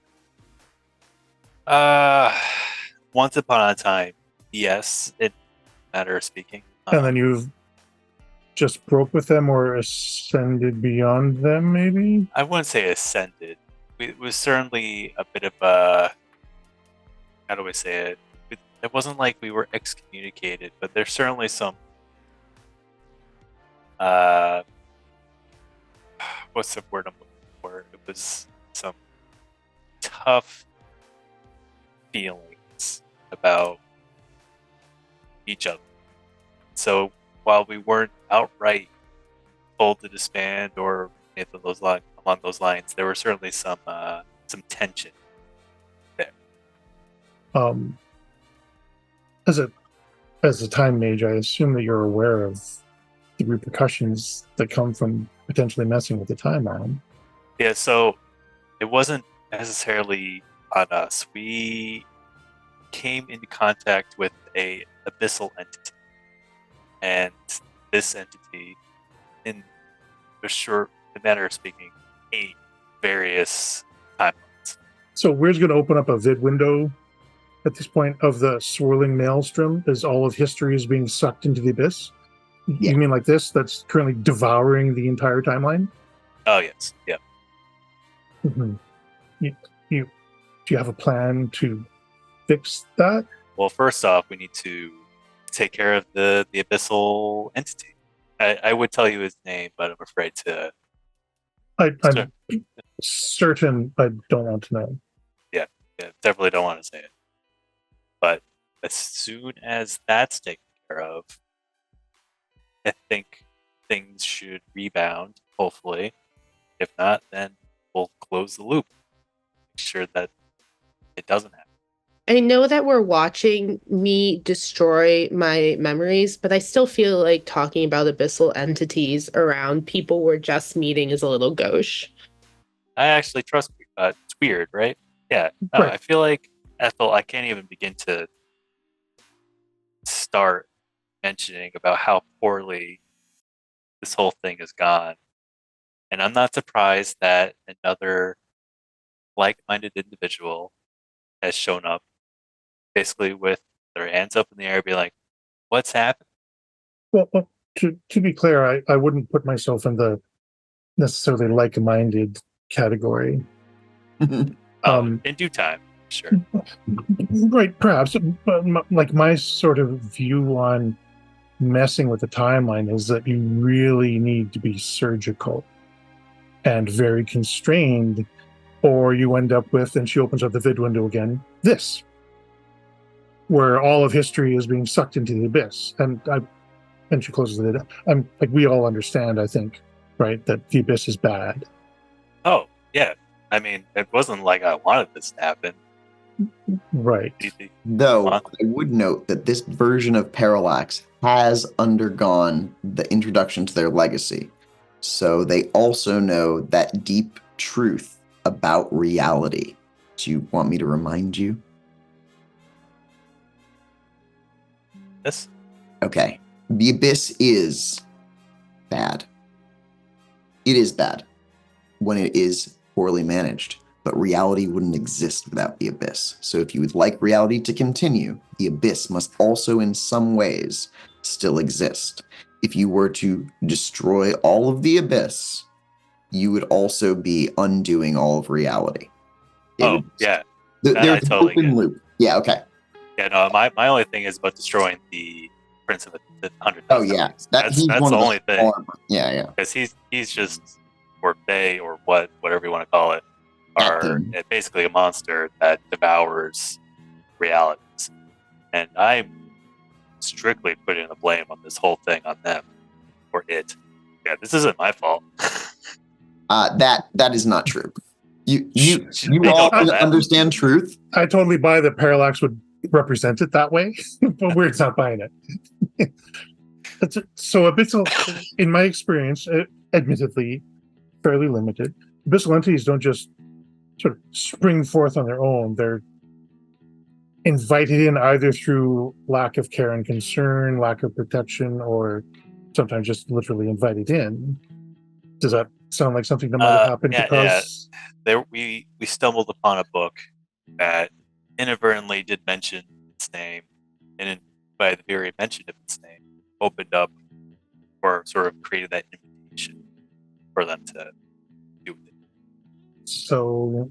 Once upon a time, yes, in a matter of speaking. And then you've just broke with them or ascended beyond them, maybe? I wouldn't say ascended. It was certainly a bit of a... How do I say it? It wasn't like we were excommunicated, but there's certainly some... what's the word I'm looking for? It was some tough feelings about each other. So while we weren't outright told to disband or anything along those lines, there were certainly some tension there. As a time mage, I assume that you're aware of the repercussions that come from potentially messing with the timeline. Yeah, so it wasn't necessarily on us. We came into contact with a abyssal entity, and this entity, in a manner of speaking, ate various timelines. So Wyrd's going to open up a vid window at this point of the swirling maelstrom as all of history is being sucked into the abyss. Yeah. You mean like this? That's currently devouring the entire timeline? Oh, yes. Yeah. Mm-hmm. Do you have a plan to fix that? Well, first off, we need to take care of the abyssal entity. I would tell you his name, but I'm afraid to... I'm certain I don't want to know. Yeah, definitely don't want to say it. But as soon as that's taken care of, I think things should rebound, hopefully. If not, then we'll close the loop. Make sure that it doesn't happen. I know that we're watching me destroy my memories, but I still feel like talking about abyssal entities around people we're just meeting is a little gauche. I actually trust you. It's weird, right? Yeah. No, Right. I feel like, Ethel, I can't even begin to start mentioning about how poorly this whole thing has gone. And I'm not surprised that another like-minded individual has shown up, basically with their hands up in the air, be like, what's happened? Well, to be clear, I wouldn't put myself in the necessarily like-minded category. In due time, sure. Right, perhaps. But like my sort of view on messing with the timeline is that you really need to be surgical and very constrained, or you end up with, and she opens up the vid window again, this, where all of history is being sucked into the abyss. And she closes it. I'm like, we all understand, I think, right, that the abyss is bad. Oh, yeah. I mean, it wasn't like I wanted this to happen. Right. Though, I would note that this version of Parallax has undergone the introduction to their legacy. So they also know that deep truth about reality. Do you want me to remind you? Yes. Okay. The abyss is bad. It is bad when it is poorly managed, but reality wouldn't exist without the abyss. So if you would like reality to continue, the abyss must also in some ways still exist. If you were to destroy all of the abyss, you would also be undoing all of reality. Yeah. There's an open loop. Yeah, okay. Yeah, no, my only thing is about destroying the Prince of the 100. Oh, yeah. That's the only thing. Yeah. Because he's just, or they, or whatever you want to call it, are basically a monster that devours realities. And I'm strictly putting the blame on this whole thing on them, or it. Yeah, this isn't my fault. That is not true. You all understand truth. I totally buy that Parallax would represent it that way, but Wyrd's not buying it. So Abyssal, in my experience, admittedly fairly limited, Abyssal entities don't just sort of spring forth on their own. They're invited in either through lack of care and concern, lack of protection, or sometimes just literally invited in. Does that sound like something that might have happened? We stumbled upon a book that inadvertently did mention its name, and by the very mention of its name, opened up or sort of created that invitation for them to do it. So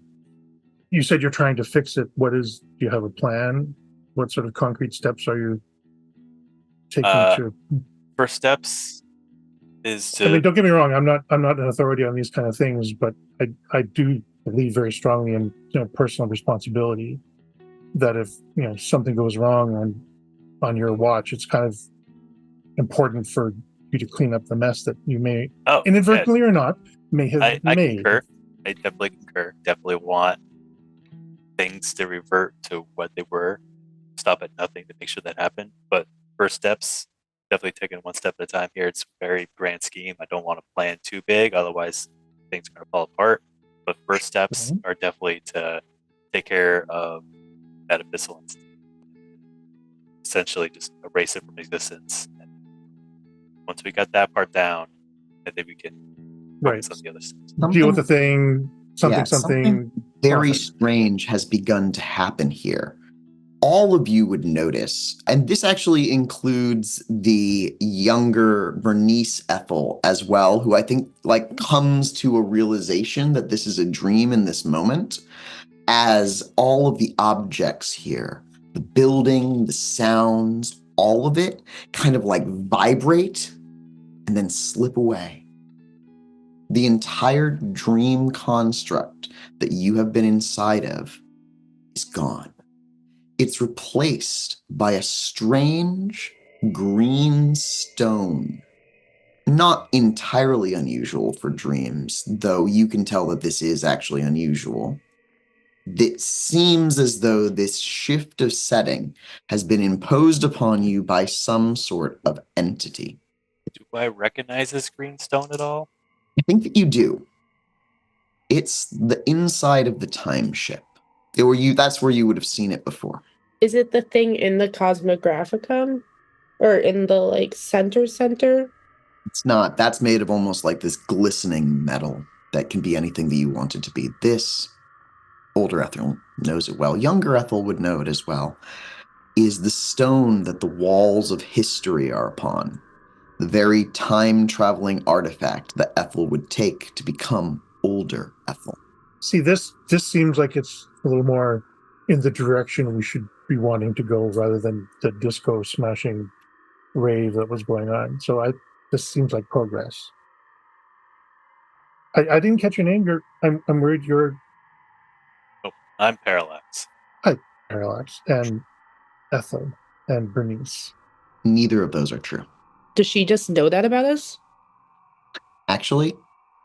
you said you're trying to fix it. Do you have a plan? What sort of concrete steps are you taking to? First steps is to. I mean, don't get me wrong. I'm not an authority on these kind of things, but I do believe very strongly in personal responsibility. That if something goes wrong on your watch, it's kind of important for you to clean up the mess that you may inadvertently or not may have made. I concur. I definitely concur. Definitely want things to revert to what they were. Stop at nothing to make sure that happened. But first steps, definitely taking one step at a time here. It's a very grand scheme. I don't want to plan too big, otherwise things are going to fall apart. But first steps are definitely to take care of that abyssal instinct. Essentially just erase it from existence. And once we got that part down, I think we can focus on the other steps. Deal with the thing, something very strange has begun to happen here. All of you would notice, and this actually includes the younger Bernice Ethyl as well, who I think comes to a realization that this is a dream in this moment, as all of the objects here, the building, the sounds, all of it kind of vibrate and then slip away. The entire dream construct that you have been inside of is gone. It's replaced by a strange green stone. Not entirely unusual for dreams, though you can tell that this is actually unusual. It seems as though this shift of setting has been imposed upon you by some sort of entity. Do I recognize this green stone at all? I think that you do. It's the inside of the time ship. That's where you would have seen it before. Is it the thing in the Cosmographicum? Or in the center? It's not. That's made of almost like this glistening metal that can be anything that you want it to be. This, older Ethel knows it well, younger Ethel would know it as well, is the stone that the walls of history are upon. The very time-traveling artifact that Ethel would take to become older Ethyl. See, this this seems like it's a little more in the direction we should be wanting to go rather than the disco smashing rave that was going on. So this seems like progress. I didn't catch your name. I'm worried you're I'm Parallax. Parallax and Ethyl and Bernice. Neither of those are true. Does she just know that about us? Actually,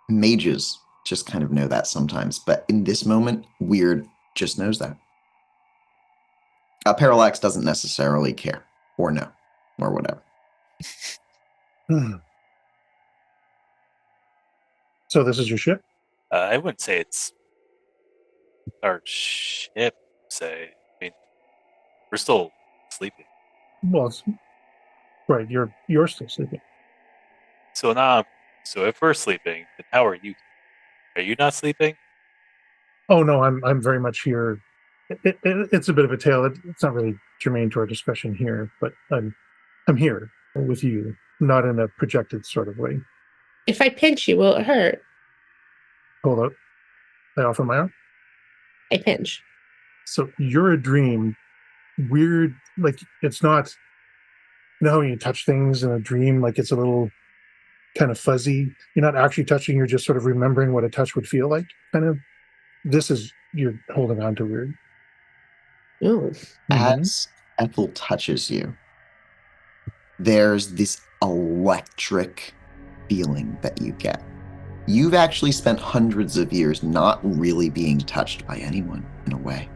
mages just kind of know that sometimes, but in this moment, Wyrd just knows that. Parallax doesn't necessarily care, or know, or whatever. So this is your ship? I wouldn't say it's our ship, say. I mean, we're still sleeping. Well, right. You're still sleeping. So if we're sleeping, then how are you? Are you not sleeping? Oh no, I'm very much here. It's a bit of a tale. It's not really germane to our discussion here, but I'm here with you, not in a projected sort of way. If I pinch you, will it hurt? Hold up. I offer my arm. I pinch. So you're a dream. Weird, like it's not. You know how when you touch things in a dream, like it's a little kind of fuzzy. You're not actually touching. You're just sort of remembering what a touch would feel like. Kind of. This is you're holding on to weird. Ooh. As Ethyl touches you, there's this electric feeling that you get. You've actually spent hundreds of years not really being touched by anyone, in a way.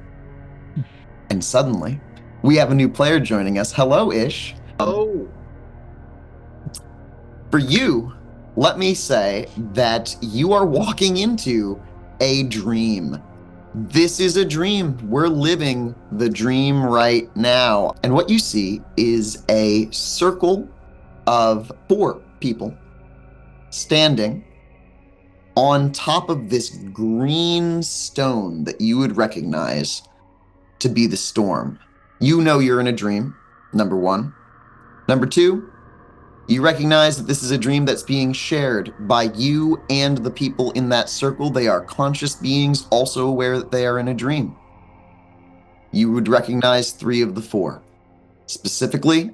And suddenly, we have a new player joining us. Hello, Ish. Oh. For you, let me say that you are walking into a dream. This is a dream. We're living the dream right now. And what you see is a circle of 4 people standing on top of this green stone that you would recognize to be the storm. You know you're in a dream, number 1. Number 2, you recognize that this is a dream that's being shared by you and the people in that circle. They are conscious beings, also aware that they are in a dream. You would recognize 3 of the 4. Specifically,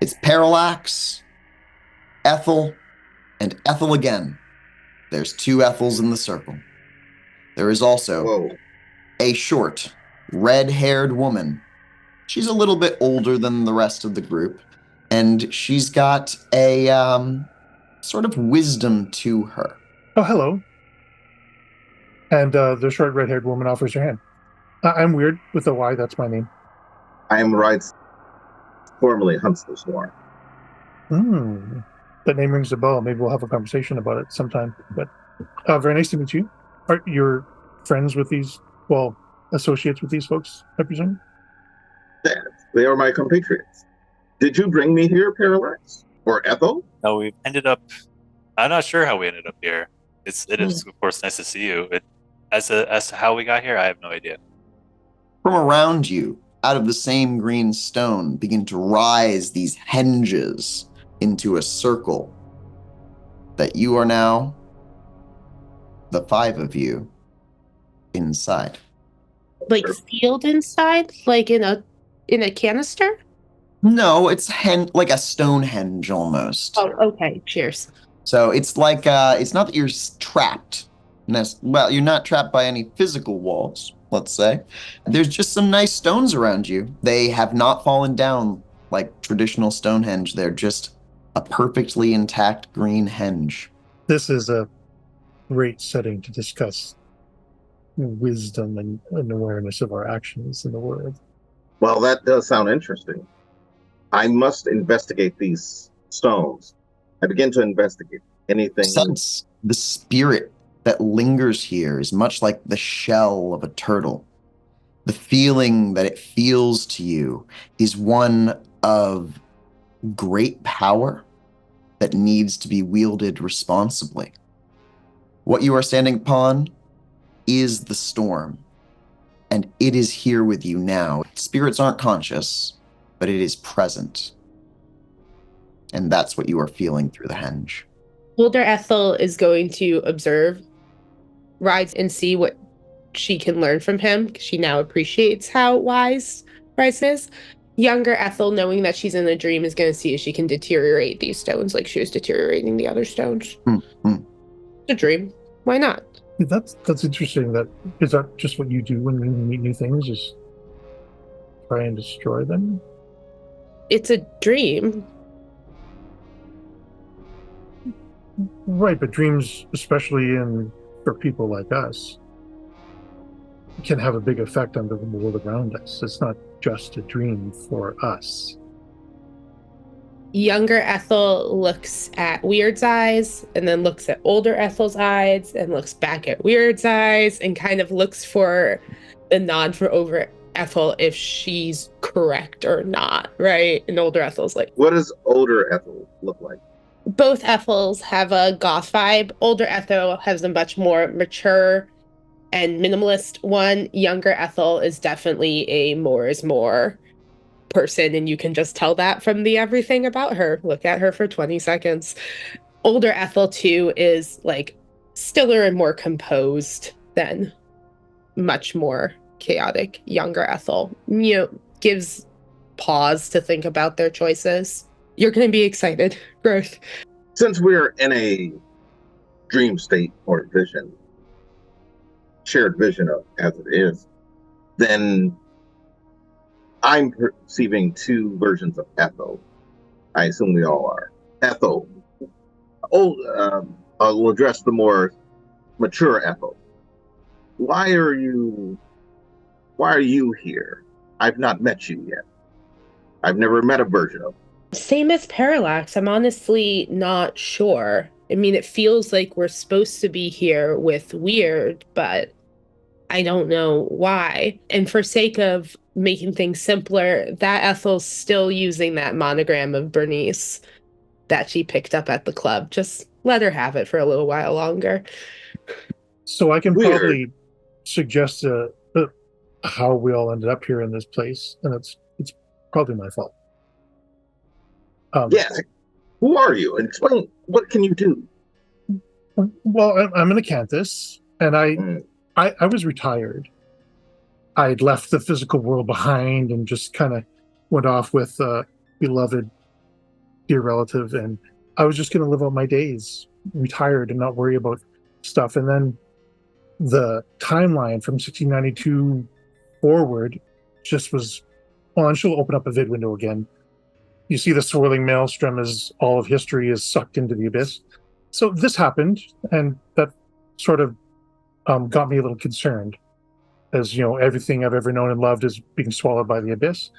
it's Parallax, Ethyl, and Ethyl again. There's 2 Ethyls in the circle. There is also a short, red-haired woman. She's a little bit older than the rest of the group, and she's got a sort of wisdom to her. Oh, hello. And the short red-haired woman offers her hand. I'm Wyrd with a Y. That's my name. I am Rides, formerly Huntsman Swarm. That name rings a bell. Maybe we'll have a conversation about it sometime. But very nice to meet you. Are you friends with these, associates with these folks, I presume? Yes, they are my compatriots. Did you bring me here, Parallax? Or Ethyl? No, we ended up... I'm not sure how we ended up here. It is, of course, nice to see you. As to how we got here, I have no idea. From around you, out of the same green stone, begin to rise these henges into a circle that you are now, the 5 of you, inside. Like sealed inside? Like in a canister? No, it's like a Stonehenge almost. Oh, okay. Cheers. So it's like, it's not that you're trapped. Well, you're not trapped by any physical walls, let's say. There's just some nice stones around you. They have not fallen down like traditional Stonehenge. They're just a perfectly intact green henge. This is a great setting to discuss wisdom and awareness of our actions in the world. Well, that does sound interesting. I must investigate these stones. I begin to investigate anything. Sense the spirit that lingers here is much like the shell of a turtle. The feeling that it feels to you is one of great power that needs to be wielded responsibly. What you are standing upon is the storm, and it is here with you now. Spirits aren't conscious, but it is present. And that's what you are feeling through the henge. Older Ethel is going to observe Ryze and see what she can learn from him. She now appreciates how wise Ryze is. Younger Ethel, knowing that she's in a dream, is going to see if she can deteriorate these stones like she was deteriorating the other stones. Mm-hmm. It's a dream. Why not? That's interesting. Is that just what you do when you meet new things? Is try and destroy them? It's a dream. Right, but dreams, especially for people like us, can have a big effect on the world around us. It's not just a dream for us. Younger Ethel looks at Wyrd's eyes and then looks at older Ethel's eyes and looks back at Wyrd's eyes and kind of looks for the nod for over Ethel if she's correct or not, right? And older Ethel's like, What does older Ethel look like? both Ethels have a goth vibe. Older Ethel has a much more mature and minimalist one. Younger Ethel is definitely a more is more person, and you can just tell that from the everything about her. Look at her for 20 seconds. Older Ethel too is like stiller and more composed than much more chaotic younger Ethel. Gives pause to think about their choices. You're going to be excited. Growth. Since we're in a dream state or vision, shared vision of as it is, then I'm perceiving two versions of Ethel. I assume we all are. Ethel. I'll address the more mature Ethel. Why are you here? I've not met you yet. I've never met a version of you. Same as Parallax. I'm honestly not sure. I mean, it feels like we're supposed to be here with Wyrd, but I don't know why. And for sake of making things simpler, that Ethel's still using that monogram of Bernice that she picked up at the club. Just let her have it for a little while longer. So I can probably suggest how we all ended up here in this place, and it's probably my fault. Yes. Who are you? And explain, what can you do? Well, I'm an acanthus, and I was retired. I'd left the physical world behind and just kind of went off with a beloved dear relative, and I was just going to live out my days retired and not worry about stuff. And then the timeline from 1692 forward just was on. She'll open up a vid window again. You see the swirling maelstrom as all of history is sucked into the abyss. So this happened, and that sort of got me a little concerned, as everything I've ever known and loved is being swallowed by the abyss.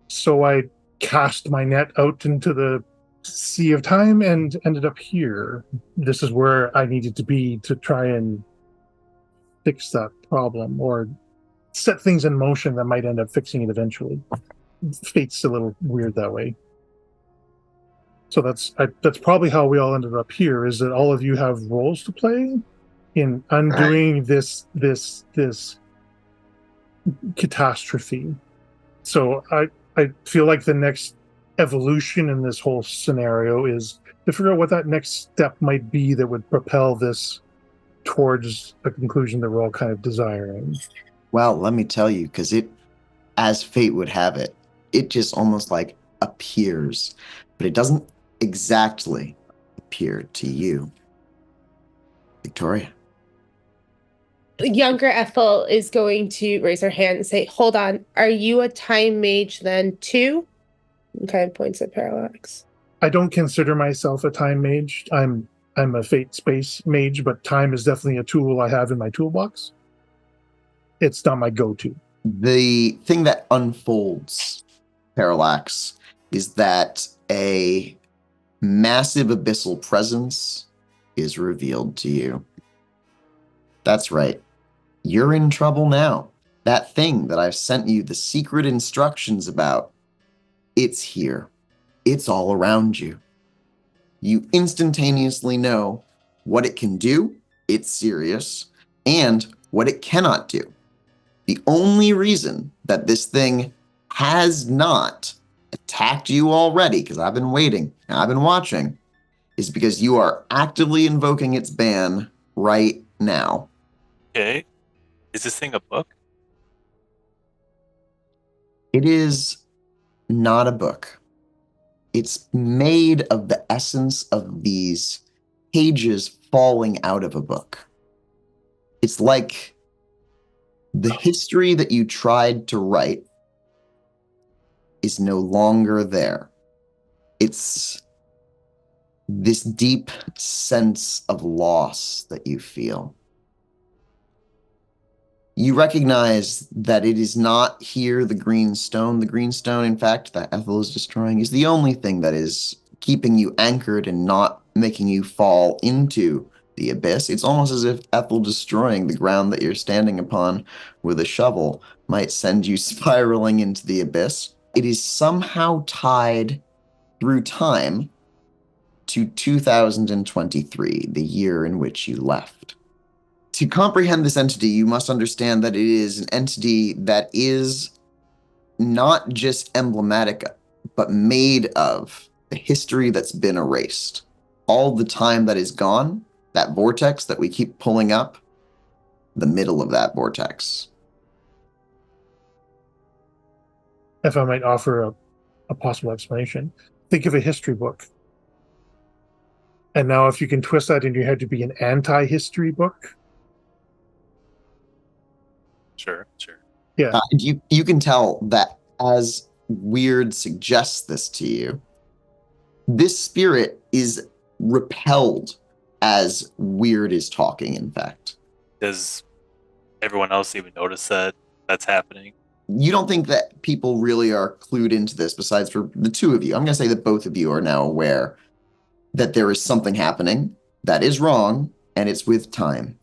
So I cast my net out into the sea of time and ended up here. This is where I needed to be to try and fix that problem or set things in motion that might end up fixing it eventually. Fate's a little weird that way. So that's probably how we all ended up here, is that all of you have roles to play in undoing this catastrophe. So I feel like the next evolution in this whole scenario is to figure out what that next step might be that would propel this towards a conclusion that we're all kind of desiring. Well, let me tell you, because it, as fate would have it, it just almost like appears, but it doesn't exactly appear to you. Victoria. Younger Ethel is going to raise her hand and say, hold on, are you a time mage then too? And kind of points at Parallax. I don't consider myself a time mage. I'm a fate space mage, but time is definitely a tool I have in my toolbox. It's not my go-to. The thing that unfolds, Parallax, is that a massive abyssal presence is revealed to you. That's right. You're in trouble now. That thing that I've sent you the secret instructions about, it's here. It's all around you. You instantaneously know what it can do, it's serious, and what it cannot do. The only reason that this thing has not attacked you already, because I've been waiting, and I've been watching, is because you are actively invoking its ban right now. Okay. Is this thing a book? It is not a book. It's made of the essence of these pages falling out of a book. It's like the history that you tried to write is no longer there. It's this deep sense of loss that you feel. You recognize that it is not here the green stone. The green stone, in fact, that Ethyl is destroying is the only thing that is keeping you anchored and not making you fall into the abyss. It's almost as if Ethyl destroying the ground that you're standing upon with a shovel might send you spiraling into the abyss. It is somehow tied through time to 2023, the year in which you left. To comprehend this entity, you must understand that it is an entity that is not just emblematic, but made of the history that's been erased. All the time that is gone, that vortex that we keep pulling up, the middle of that vortex. If I might offer a possible explanation, think of a history book. And now if you can twist that in your head to be an anti-history book. Sure. Yeah. You can tell that as Wyrd suggests this to you, this spirit is repelled as Wyrd is talking, in fact. Does everyone else even notice that that's happening? You don't think that people really are clued into this besides for the two of you. I'm going to say that both of you are now aware that there is something happening that is wrong, and it's with time.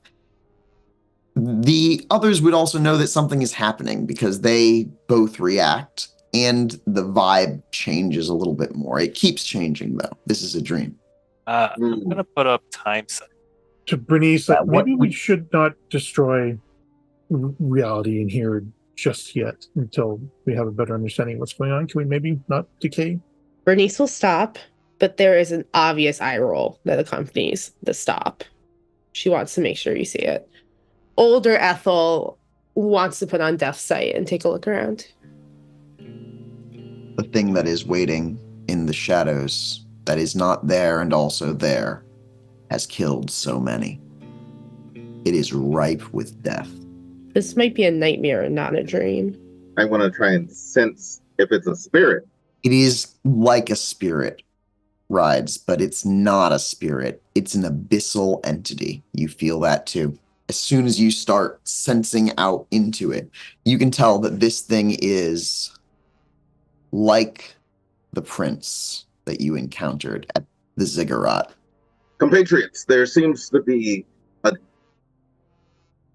The others would also know that something is happening because they both react, and the vibe changes a little bit more. It keeps changing, though. This is a dream. I'm going to put up time sight. To Bernice, maybe we should not destroy reality in here just yet until we have a better understanding of what's going on. Can we maybe not decay? Bernice will stop, but there is an obvious eye roll that accompanies the stop. She wants to make sure you see it. Older Ethyl wants to put on death sight and take a look around. The thing that is waiting in the shadows, that is not there and also there, has killed so many. It is ripe with death. This might be a nightmare and not a dream. I want to try and sense if it's a spirit. It is like a spirit rides, but it's not a spirit. It's an abyssal entity. You feel that too. As soon as you start sensing out into it, you can tell that this thing is like the prince that you encountered at the ziggurat. Compatriots, there seems to be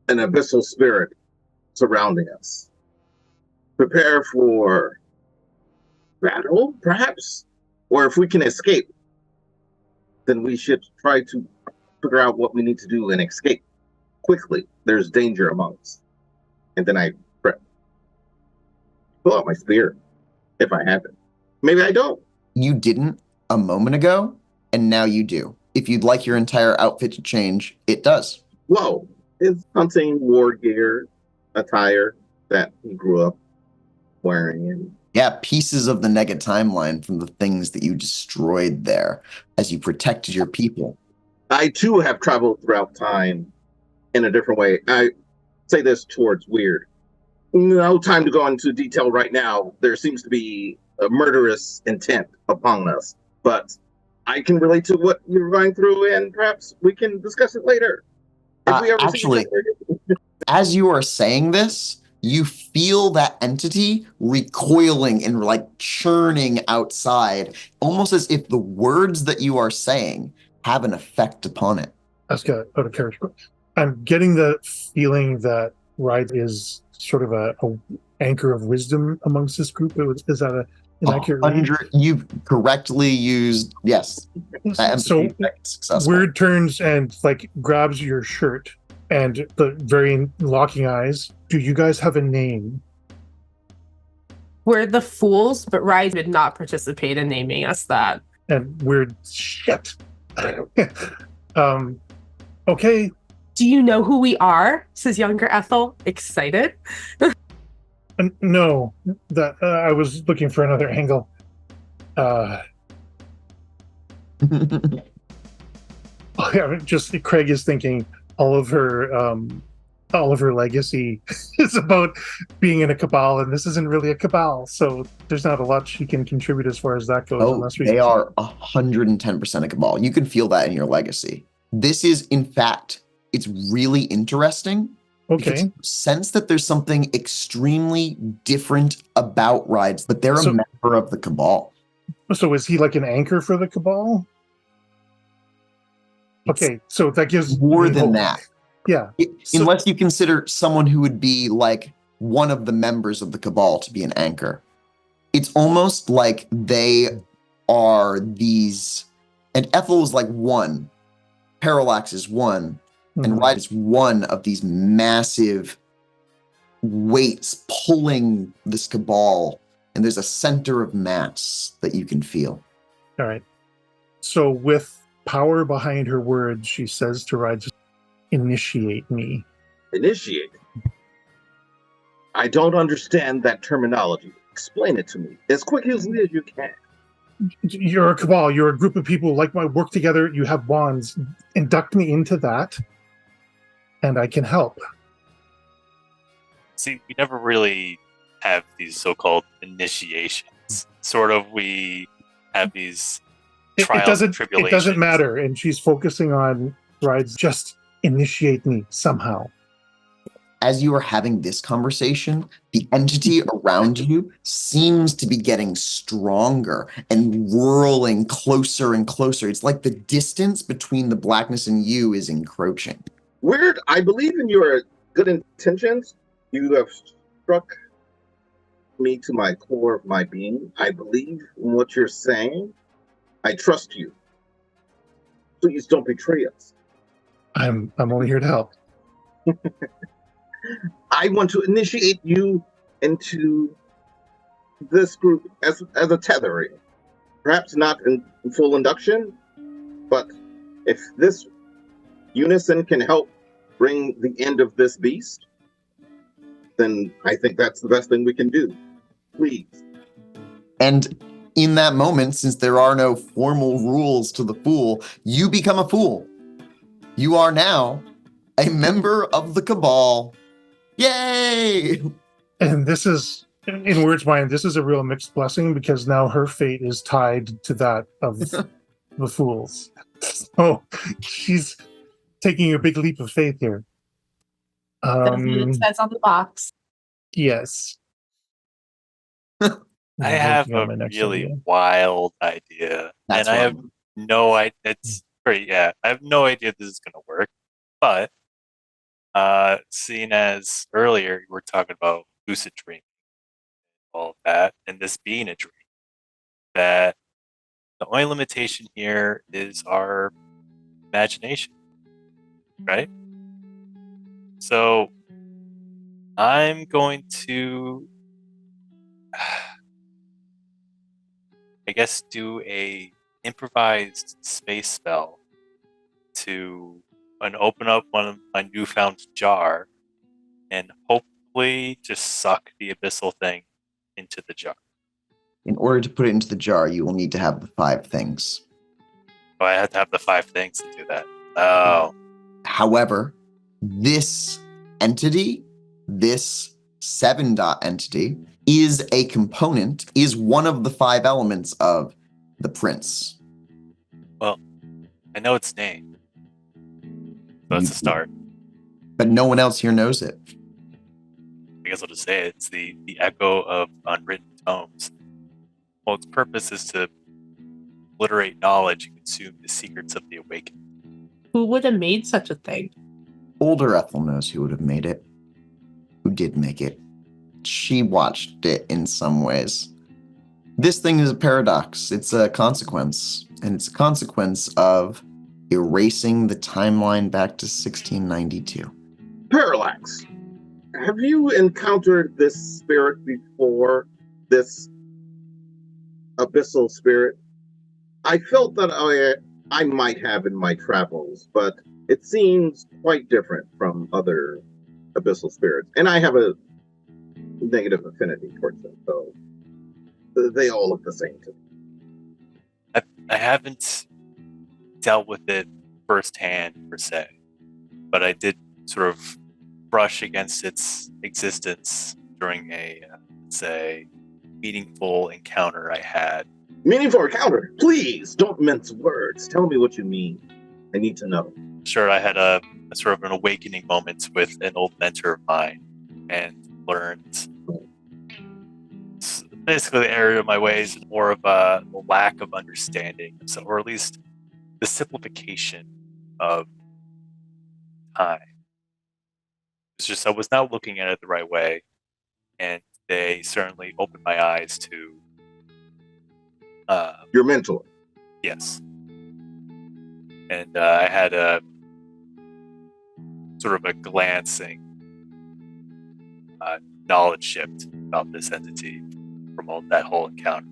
an abyssal spirit surrounding us. Prepare for battle, perhaps? Or if we can escape, then we should try to figure out what we need to do and escape quickly. There's danger among us. And then I pull out my spear, if I have it. Maybe I don't. You didn't a moment ago, and now you do. If you'd like your entire outfit to change, it does. Whoa. It's hunting war gear, attire that he grew up wearing. And yeah, pieces of the Nega timeline from the things that you destroyed there as you protected your people. I, too, have traveled throughout time in a different way. I say this towards Wyrd. No time to go into detail right now. There seems to be a murderous intent upon us. But I can relate to what you're going through, and perhaps we can discuss it later. Actually, as you are saying this, you feel that entity recoiling and like churning outside, almost as if the words that you are saying have an effect upon it. That's got out of character. I'm getting the feeling that Ride is sort of a anchor of wisdom amongst this group. Is that an accurate read? You've correctly used, yes. So Wyrd turns and like grabs your shirt and the very locking eyes. Do you guys have a name? We're the fools, but Ride did not participate in naming us that. And Wyrd, shit. Okay. Do you know who we are? Says younger Ethel, excited. No, that I was looking for another angle. Just Craig is thinking all of her legacy is about being in a cabal, and this isn't really a cabal, so there's not a lot she can contribute as far as that goes. Unless They are 110% a cabal. You can feel that in your legacy. This is, in fact, it's really interesting. Okay. Sense that there's something extremely different about Rides, but they're a member of the cabal. So is he like an anchor for the cabal? Okay, so that gives more than that. Yeah. Unless you consider someone who would be like one of the members of the cabal to be an anchor. It's almost like they are these, and Ethel is like one, Parallax is one, and Ride is one of these massive weights pulling this cabal, and there's a center of mass that you can feel. All right. So with power behind her words, she says to Ride, initiate me. Initiate? I don't understand that terminology. Explain it to me as quickly as you can. You're a cabal. You're a group of people like my work together. You have wands. Induct me into that, and I can help. See, we never really have these so-called initiations. Sort of, we have these trials and tribulations. It doesn't matter, and she's focusing on Rides. Just initiate me somehow. As you are having this conversation, the entity around you seems to be getting stronger and whirling closer and closer. It's like the distance between the blackness and you is encroaching. Wyrd, I believe in your good intentions. You have struck me to my core of my being. I believe in what you're saying. I trust you. Please don't betray us. I'm only here to help. I want to initiate you into this group as a tethering. Perhaps not in full induction, but if this unison can help bring the end of this beast, then I think that's the best thing we can do. Please. And in that moment, since there are no formal rules to the fool, you become a fool. You are now a member of the cabal. Yay! And this is, in Wyrd's mind, this is a real mixed blessing because now her fate is tied to that of the fools. So she's taking a big leap of faith here. That's what it says on the box. Yes. I have a really wild idea, and I have no idea. It's great, yeah. I have no idea if this is going to work, but seeing as earlier you were talking about lucid dreaming, all of that, and this being a dream, that the only limitation here is our imagination, right? So I'm going to, I guess, do a improvised space spell to open up one of my newfound jar and hopefully just suck the abyssal thing into the jar. In order to put it into the jar, you will need to have the 5 things. Oh, I have to have the 5 things to do that. Oh. However, this entity, this 7-dot entity, is a component, is one of the 5 elements of the prince. Well, I know its name. So that's a start. But no one else here knows it. I guess I'll just say it. It's the echo of unwritten tomes. Well, its purpose is to obliterate knowledge and consume the secrets of the awakened. Who would have made such a thing? Older Ethel knows who would have made it. Who did make it. She watched it in some ways. This thing is a paradox. It's a consequence. And it's a consequence of erasing the timeline back to 1692. Parallax, have you encountered this spirit before? This abyssal spirit? I felt that I might have in my travels, but it seems quite different from other abyssal spirits. And I have a negative affinity towards them, so they all look the same to me. I haven't dealt with it firsthand per se, but I did sort of brush against its existence during a, say, meaningful encounter I had. Meaningful encounter? Please, don't mince words. Tell me what you mean. I need to know. Sure, I had a sort of an awakening moment with an old mentor of mine and learned basically the area of my ways and more of a lack of understanding, so, or at least the simplification of time. It's just I was not looking at it the right way, and they certainly opened my eyes to your mentor. Yes. And I had a sort of a glancing knowledge shift about this entity from that whole encounter.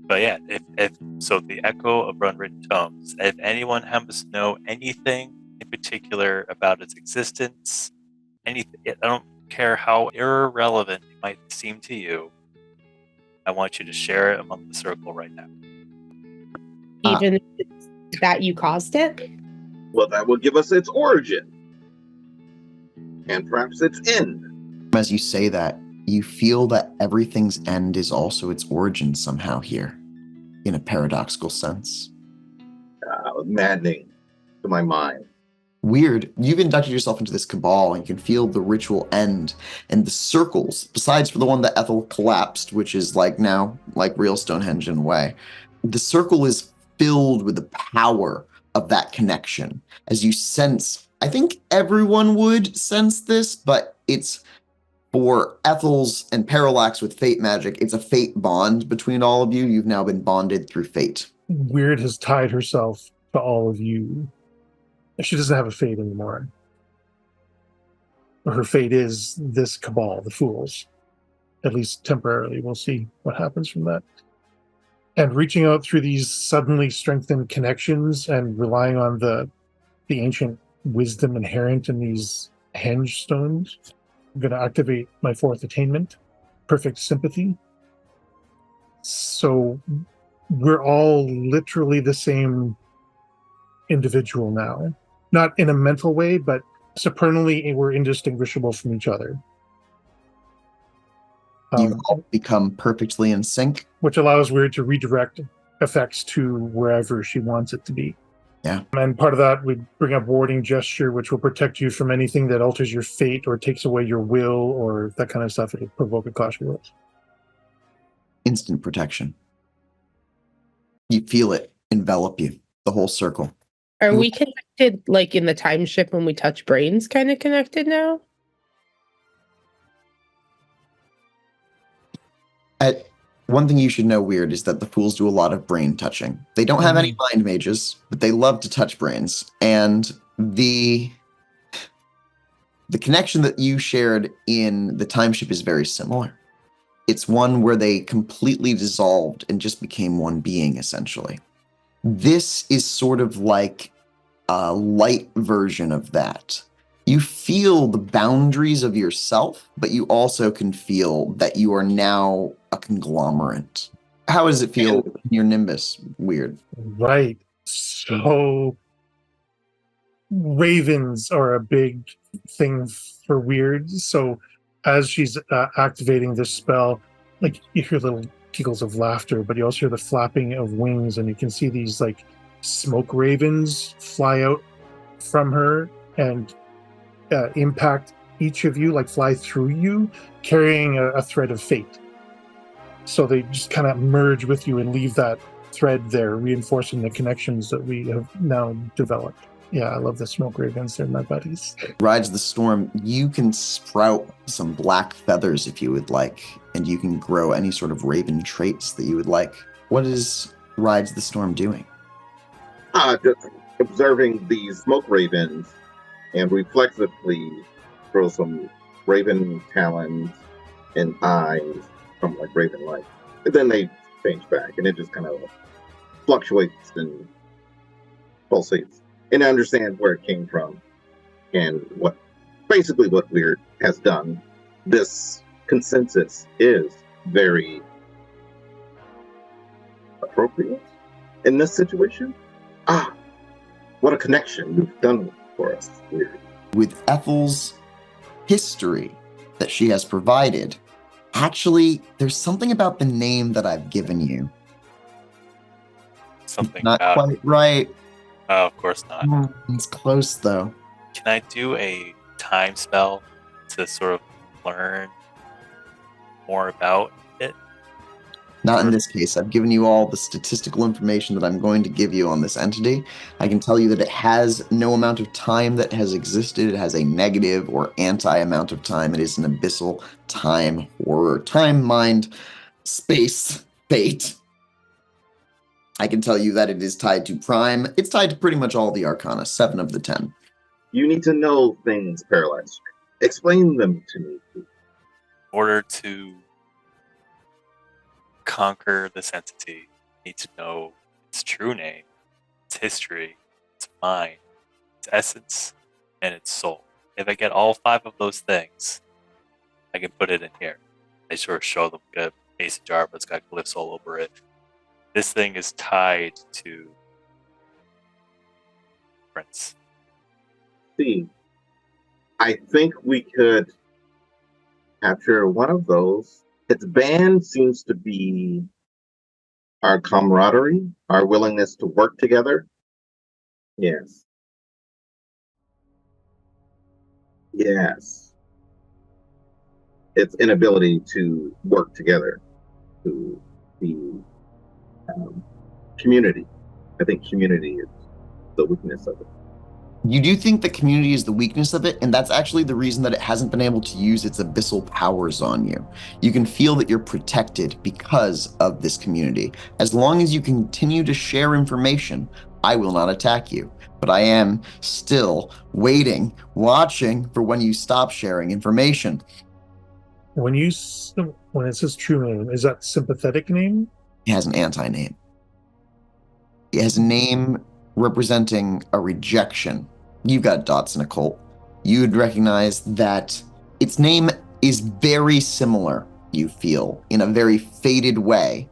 But yeah, if so, the echo of unwritten tomes. If anyone happens to know anything in particular about its existence, anything, I don't care how irrelevant it might seem to you, I want you to share it among the circle right now. Even if it's that you caused it? Well, that will give us its origin. And perhaps its end. As you say that, you feel that everything's end is also its origin somehow here, in a paradoxical sense. Maddening to my mind. Wyrd, you've inducted yourself into this cabal and you can feel the ritual end and the circles, besides for the one that Ethyl collapsed, which is like now, like real Stonehenge in a way. The circle is filled with the power of that connection. As you sense, I think everyone would sense this, but it's for Ethyl's and Parallax with fate magic, it's a fate bond between all of you. You've now been bonded through fate. Wyrd has tied herself to all of you. She doesn't have a fate anymore. Her fate is this cabal, the Fools. At least temporarily. We'll see what happens from that. And reaching out through these suddenly strengthened connections and relying on the ancient wisdom inherent in these henge stones, I'm going to activate my fourth attainment, perfect sympathy. So we're all literally the same individual now. Not in a mental way, but supernally we're indistinguishable from each other. You've all become perfectly in sync. Which allows Wyrd to redirect effects to wherever she wants it to be. Yeah. And part of that, we bring up warding gesture, which will protect you from anything that alters your fate or takes away your will or that kind of stuff. It'll provoke a clash of wills. Instant protection. You feel it envelop you, the whole circle. Are we connected, like in the time ship when we touch brains, kind of connected now? One thing you should know, Wyrd, is that the Fools do a lot of brain touching. They don't have any mind mages, but they love to touch brains. And the connection that you shared in the time ship is very similar. It's one where they completely dissolved and just became one being, essentially. This is sort of like a light version of that. You feel the boundaries of yourself, but you also can feel that you are now a conglomerate. How does it feel in your Nimbus, Wyrd? Right. So ravens are a big thing for Wyrd. So as she's activating this spell, like you hear little giggles of laughter, but you also hear the flapping of wings, and you can see these like smoke ravens fly out from her and impact each of you, like fly through you, carrying a thread of fate. So they just kind of merge with you and leave that thread there, reinforcing the connections that we have now developed. Yeah, I love the smoke ravens. They're my buddies. Rides the Storm, you can sprout some black feathers if you would like, and you can grow any sort of raven traits that you would like. What is Rides the Storm doing? Just observing these smoke ravens and reflexively throw some raven talons and eyes from like raven light. And then they change back and it just kind of fluctuates and pulsates, and understand where it came from and what Wyrd has done. This consensus is very appropriate in this situation. What a connection you've done for us, Wyrd. With Ethyl's history that she has provided, actually, there's something about the name that I've given you. Something Not about quite right. Oh, of course not. It's close, though. Can I do a time spell to sort of learn more about it? Not in this case. I've given you all the statistical information that I'm going to give you on this entity. I can tell you that it has no amount of time that has existed. It has a negative or anti amount of time. It is an abyssal time horror, time, mind, space, fate. I can tell you that it is tied to Prime. It's tied to pretty much all the Arcana, 7 of the 10. You need to know things, Parallax. Explain them to me. In order to conquer this entity, you need to know its true name, its history, its mind, its essence, and its soul. If I get all 5 of those things, I can put it in here. I sort of show them a mason jar, but it's got glyphs all over it. This thing is tied to Prince. See, I think we could capture one of those. Its band seems to be our camaraderie, our willingness to work together. Yes. Yes. Its inability to work together, to be community. I think community is the weakness of it. You do think that community is the weakness of it, and that's actually the reason that it hasn't been able to use its abyssal powers on you. You can feel that you're protected because of this community. As long as you continue to share information, I will not attack you. But I am still waiting, watching for when you stop sharing information. When it says true name, is that sympathetic name? It has an anti-name. It has a name representing a rejection. You've got dots in occult. You would recognize that its name is very similar, you feel, in a very faded way,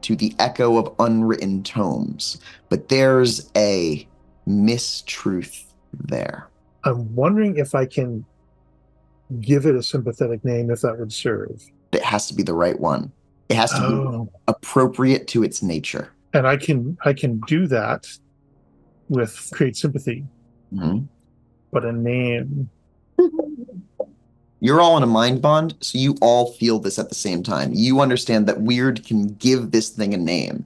to the echo of unwritten tomes. But there's a mistruth there. I'm wondering if I can give it a sympathetic name, if that would serve. It has to be the right one. It has to be appropriate to its nature. And I can do that with create sympathy. Mm-hmm. But a name. You're all in a mind bond, so you all feel this at the same time. You understand that Wyrd can give this thing a name.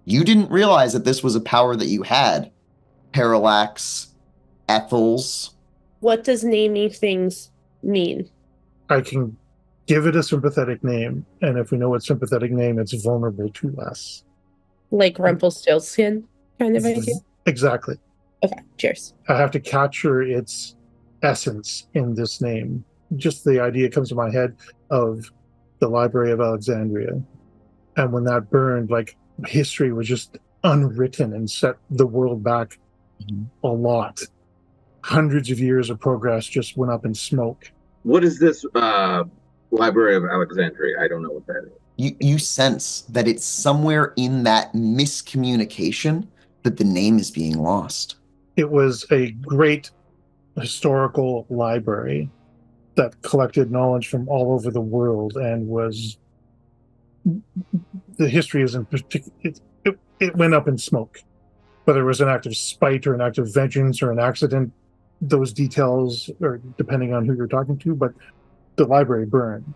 You didn't realize that this was a power that you had. Parallax, Ethyls. What does naming things mean? I can give it a sympathetic name, and if we know its sympathetic name, it's vulnerable to us. Like Rumpelstiltskin kind of idea? Exactly. Okay, cheers. I have to capture its essence in this name. Just the idea comes to my head of the Library of Alexandria. And when that burned, like, history was just unwritten and set the world back a lot. Hundreds of years of progress just went up in smoke. What is this Library of Alexandria? I don't know what that is. You sense that it's somewhere in that miscommunication that the name is being lost. It was a great historical library that collected knowledge from all over the world and was... The history isn't particular. It went up in smoke. Whether it was an act of spite or an act of vengeance or an accident, those details are depending on who you're talking to, but the library burned.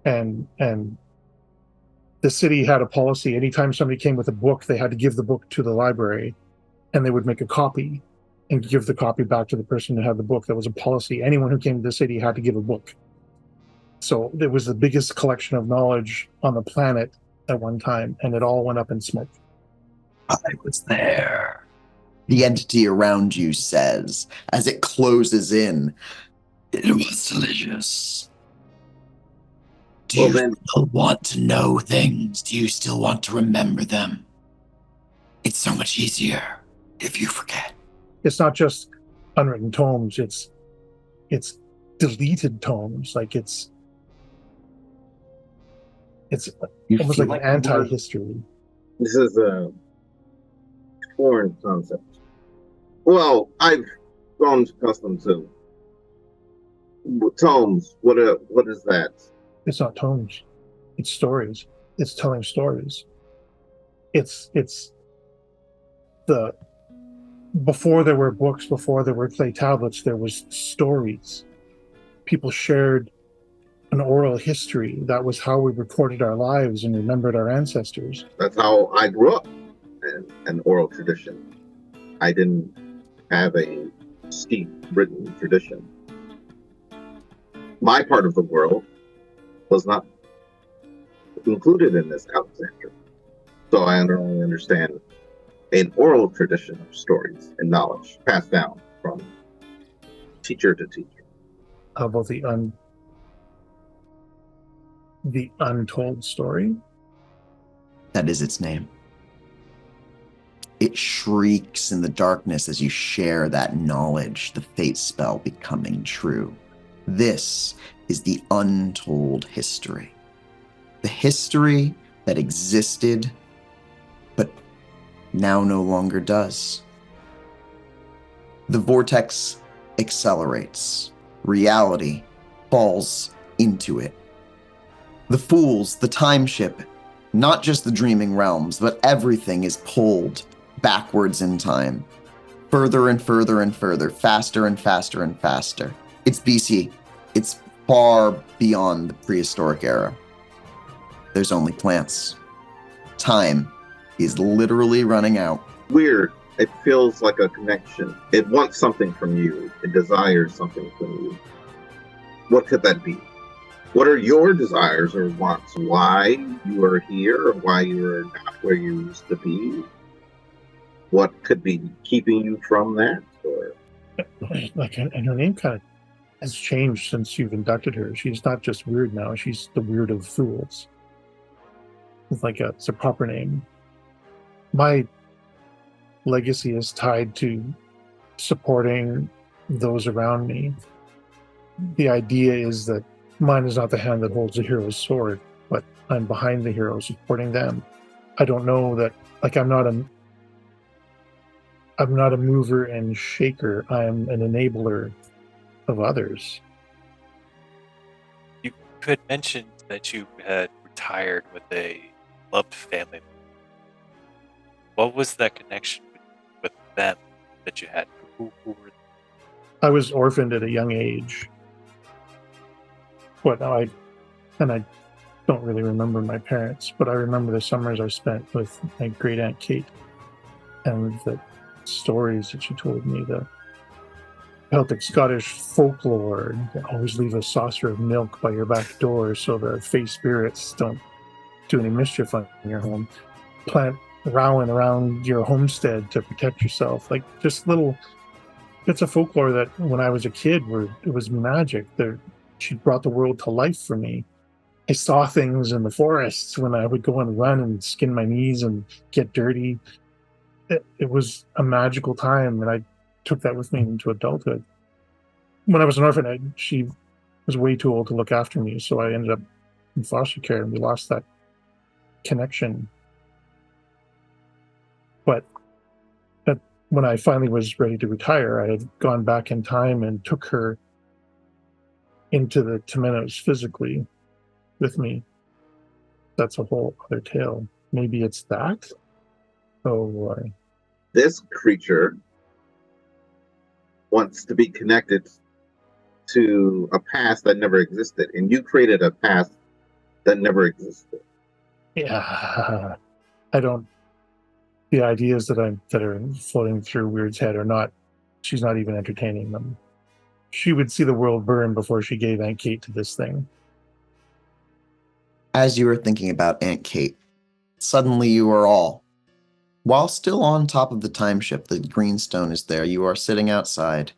And the city had a policy. Anytime somebody came with a book, they had to give the book to the library, and they would make a copy and give the copy back to the person who had the book. That was a policy. Anyone who came to the city had to give a book. So it was the biggest collection of knowledge on the planet at one time, and it all went up in smoke. I was there. The entity around you says, as it closes in, it was delicious. Do you still want to know things? Do you still want to remember them? It's so much easier. if you forget. It's not just unwritten tomes, it's deleted tomes. Like it's almost like an anti-history. This is a foreign concept. Well, I've grown accustomed to tomes. What is that? It's not tomes. It's stories. It's telling stories. It's the before there were books, before there were clay tablets, there was stories. People shared an oral history. That was how we recorded our lives and remembered our ancestors. That's how I grew up, in an oral tradition. I didn't have a steep written tradition. My part of the world was not included in this Alexander. So I don't really understand an oral tradition of stories and knowledge passed down from teacher to teacher. How about the untold story? That is its name. It shrieks in the darkness as you share that knowledge, the fate spell becoming true. This is the untold history. The history that existed, but now no longer does. The vortex accelerates. Reality falls into it. The fools, the time ship, not just the dreaming realms, but everything is pulled backwards in time. Further and further and further, faster and faster and faster. It's BC. It's far beyond the prehistoric era. There's only plants. Time is literally running out. Weird. It feels like a connection. It wants something from you. It desires something from you. What could that be? What are your desires or wants? Why you are here or why you are not where you used to be? What could be keeping you from that? Or And her name kind of has changed since you've inducted her. She's not just Wyrd now. She's the Wyrd of Fools. It's a proper name. My legacy is tied to supporting those around me. The idea is that mine is not the hand that holds the hero's sword, but I'm behind the hero, supporting them. I don't know that, I'm not a mover and shaker. I'm an enabler of others. You could mention that you had retired with a loved family. What was that connection with them that you had? Who were they? I was orphaned at a young age. I don't really remember my parents, but I remember the summers I spent with my great aunt Kate and the stories that she told me, the Celtic Scottish folklore. You always leave a saucer of milk by your back door so the fey spirits don't do any mischief on your home. Plant rowan around your homestead to protect yourself. Just little bits of folklore that when I was a kid it was magic. She brought the world to life for me. I saw things in the forests when I would go and run and skin my knees and get dirty. It was a magical time, and I took that with me into adulthood. When I was an orphan, she was way too old to look after me, so I ended up in foster care, and we lost that connection. But when I finally was ready to retire, I had gone back in time and took her into the Temenos physically with me. That's a whole other tale. Maybe it's that? Oh boy. this creature wants to be connected to a past that never existed, and you created a past that never existed. Yeah, I don't. The ideas that are floating through Wyrd's head are not. She's not even entertaining them. She would see the world burn before she gave Aunt Kate to this thing. As you are thinking about Aunt Kate, suddenly you are all, while still on top of the time ship, the greenstone is there. You are sitting outside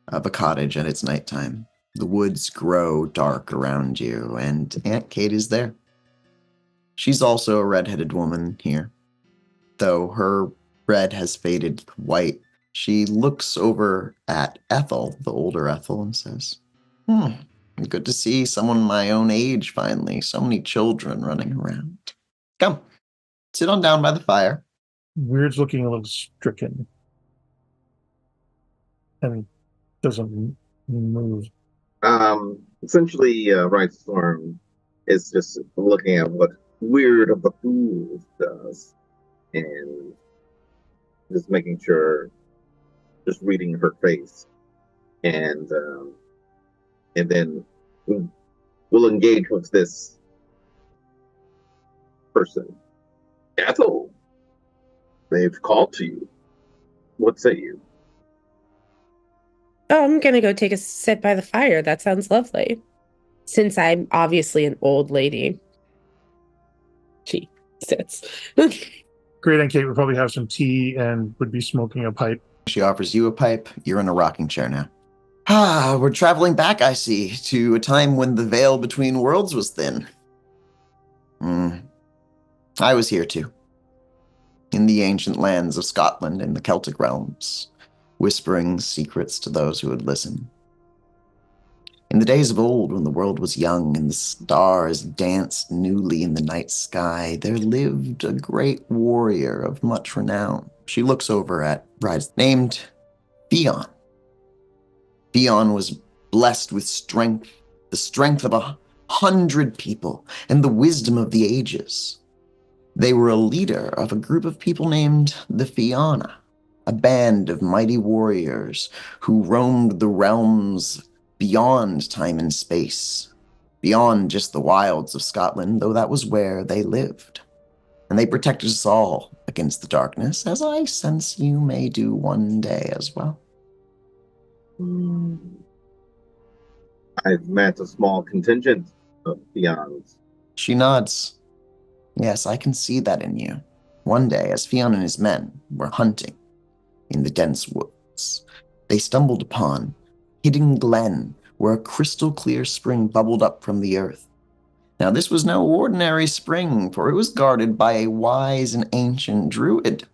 of a cottage and it's nighttime. The woods grow dark around you, and Aunt Kate is there. She's also a red-headed woman here, though her red has faded to white. She looks over at Ethel, the older Ethel, and says, good to see someone my own age finally. So many children running around. Come, sit on down by the fire. Wyrd's looking a little stricken and doesn't move. Essentially, Right Storm is just looking at what Wyrd of the Fools does and just making sure, just reading her face, and then we'll engage with this person. Ethel, they've called to you. What say you? Oh, I'm gonna go take a sit by the fire. That sounds lovely. Since I'm obviously an old lady. She sits. Great Aunt Kate would probably have some tea and would be smoking a pipe. She offers you a pipe. You're in a rocking chair now. We're traveling back, I see, to a time when the veil between worlds was thin. I was here too. In the ancient lands of Scotland and the Celtic realms, whispering secrets to those who would listen. In the days of old, when the world was young and the stars danced newly in the night sky, there lived a great warrior of much renown. She looks over at brides named Fionn. Fionn was blessed with strength, the strength of 100 people, and the wisdom of the ages. They were a leader of a group of people named the Fianna, a band of mighty warriors who roamed the realms beyond time and space, beyond just the wilds of Scotland, though that was where they lived. And they protected us all against the darkness, as I sense you may do one day as well. I've met a small contingent of Fions. She nods. Yes, I can see that in you. One day, as Fionn and his men were hunting in the dense woods, they stumbled upon hidden glen where a crystal clear spring bubbled up from the earth. Now, this was no ordinary spring, for it was guarded by a wise and ancient druid.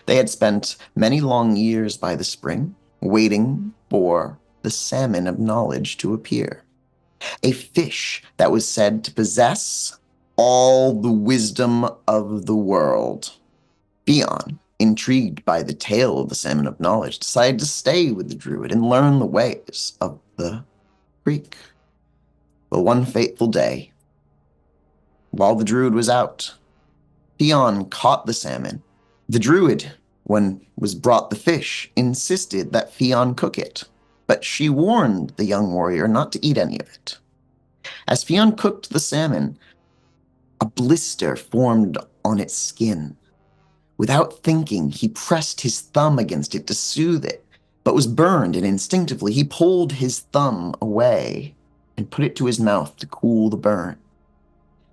They had spent many long years by the spring, waiting for the salmon of knowledge to appear. A fish that was said to possess all the wisdom of the world. Fionn, intrigued by the tale of the salmon of knowledge, decided to stay with the druid and learn the ways of the creek. But one fateful day, while the druid was out, Fionn caught the salmon. The druid, when was brought the fish, insisted that Fionn cook it, but she warned the young warrior not to eat any of it. As Fionn cooked the salmon, a blister formed on its skin. Without thinking, he pressed his thumb against it to soothe it, but was burned, and instinctively he pulled his thumb away and put it to his mouth to cool the burn.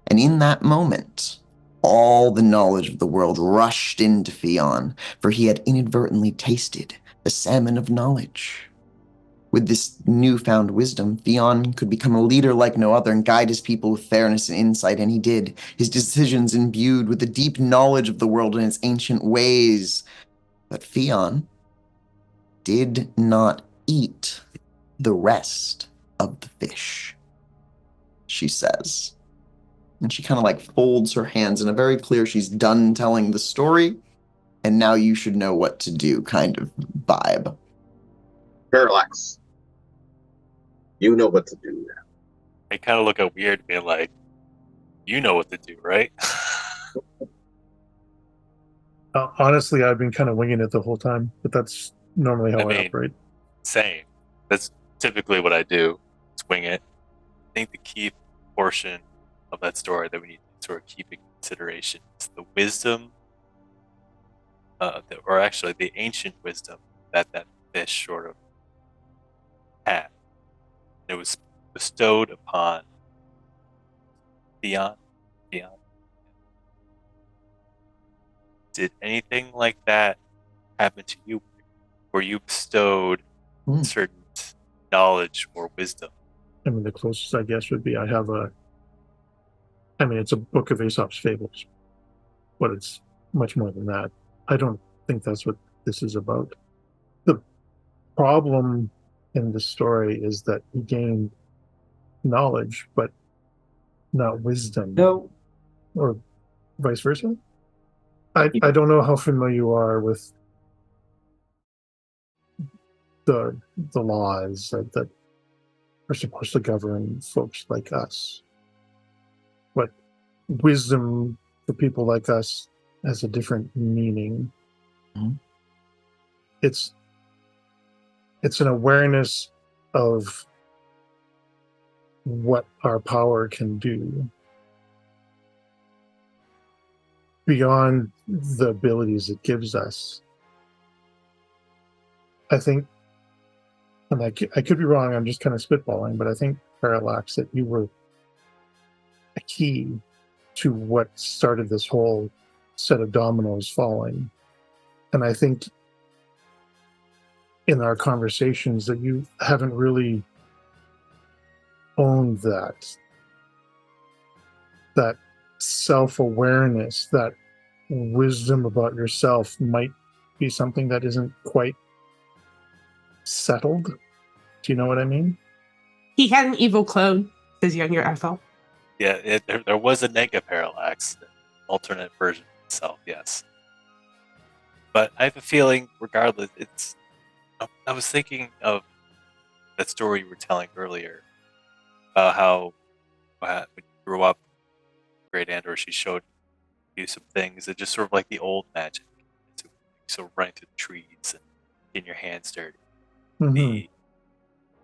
And in that moment, all the knowledge of the world rushed into Fionn, for he had inadvertently tasted the salmon of knowledge. With this newfound wisdom, Fionn could become a leader like no other and guide his people with fairness and insight, and he did, his decisions imbued with a deep knowledge of the world and its ancient ways. But Fionn did not eat the rest of the fish, she says. And she kind of folds her hands in a very clear she's done telling the story, and now you should know what to do kind of vibe. Parallax, you know what to do now. I kind of look at Wyrd being like, you know what to do, right? Honestly, I've been kind of winging it the whole time, but that's normally how I operate. Same. That's typically what I do. Swing it. I think the key portion of that story that we need to sort of keep in consideration is the wisdom, or actually the ancient wisdom that fish sort of had. It was bestowed upon Fionn. Did anything like that happen to you? Were you bestowed certain knowledge or wisdom? I mean, the closest I guess would be it's a book of Aesop's fables, but it's much more than that. I don't think that's what this is about. The problem in the story is that he gained knowledge, but not wisdom. No. Or vice versa? I don't know how familiar you are with the laws that are supposed to govern folks like us. But wisdom for people like us has a different meaning. Mm-hmm. It's an awareness of what our power can do beyond the abilities it gives us. I think, and I could be wrong, I'm just kind of spitballing, but I think, Parallax, that you were a key to what started this whole set of dominoes falling. And I think in our conversations that you haven't really owned that self-awareness, that wisdom about yourself might be something that isn't quite settled. Do you know what I mean? He had an evil clone, says younger Ethel. Yeah, there was a nega parallax, alternate version of itself, yes. But I have a feeling, regardless, I was thinking of that story you were telling earlier about how when you grew up, great aunt, or she showed you some things that just sort of like the old magic. So running through the trees and getting your hands dirty. Mm-hmm.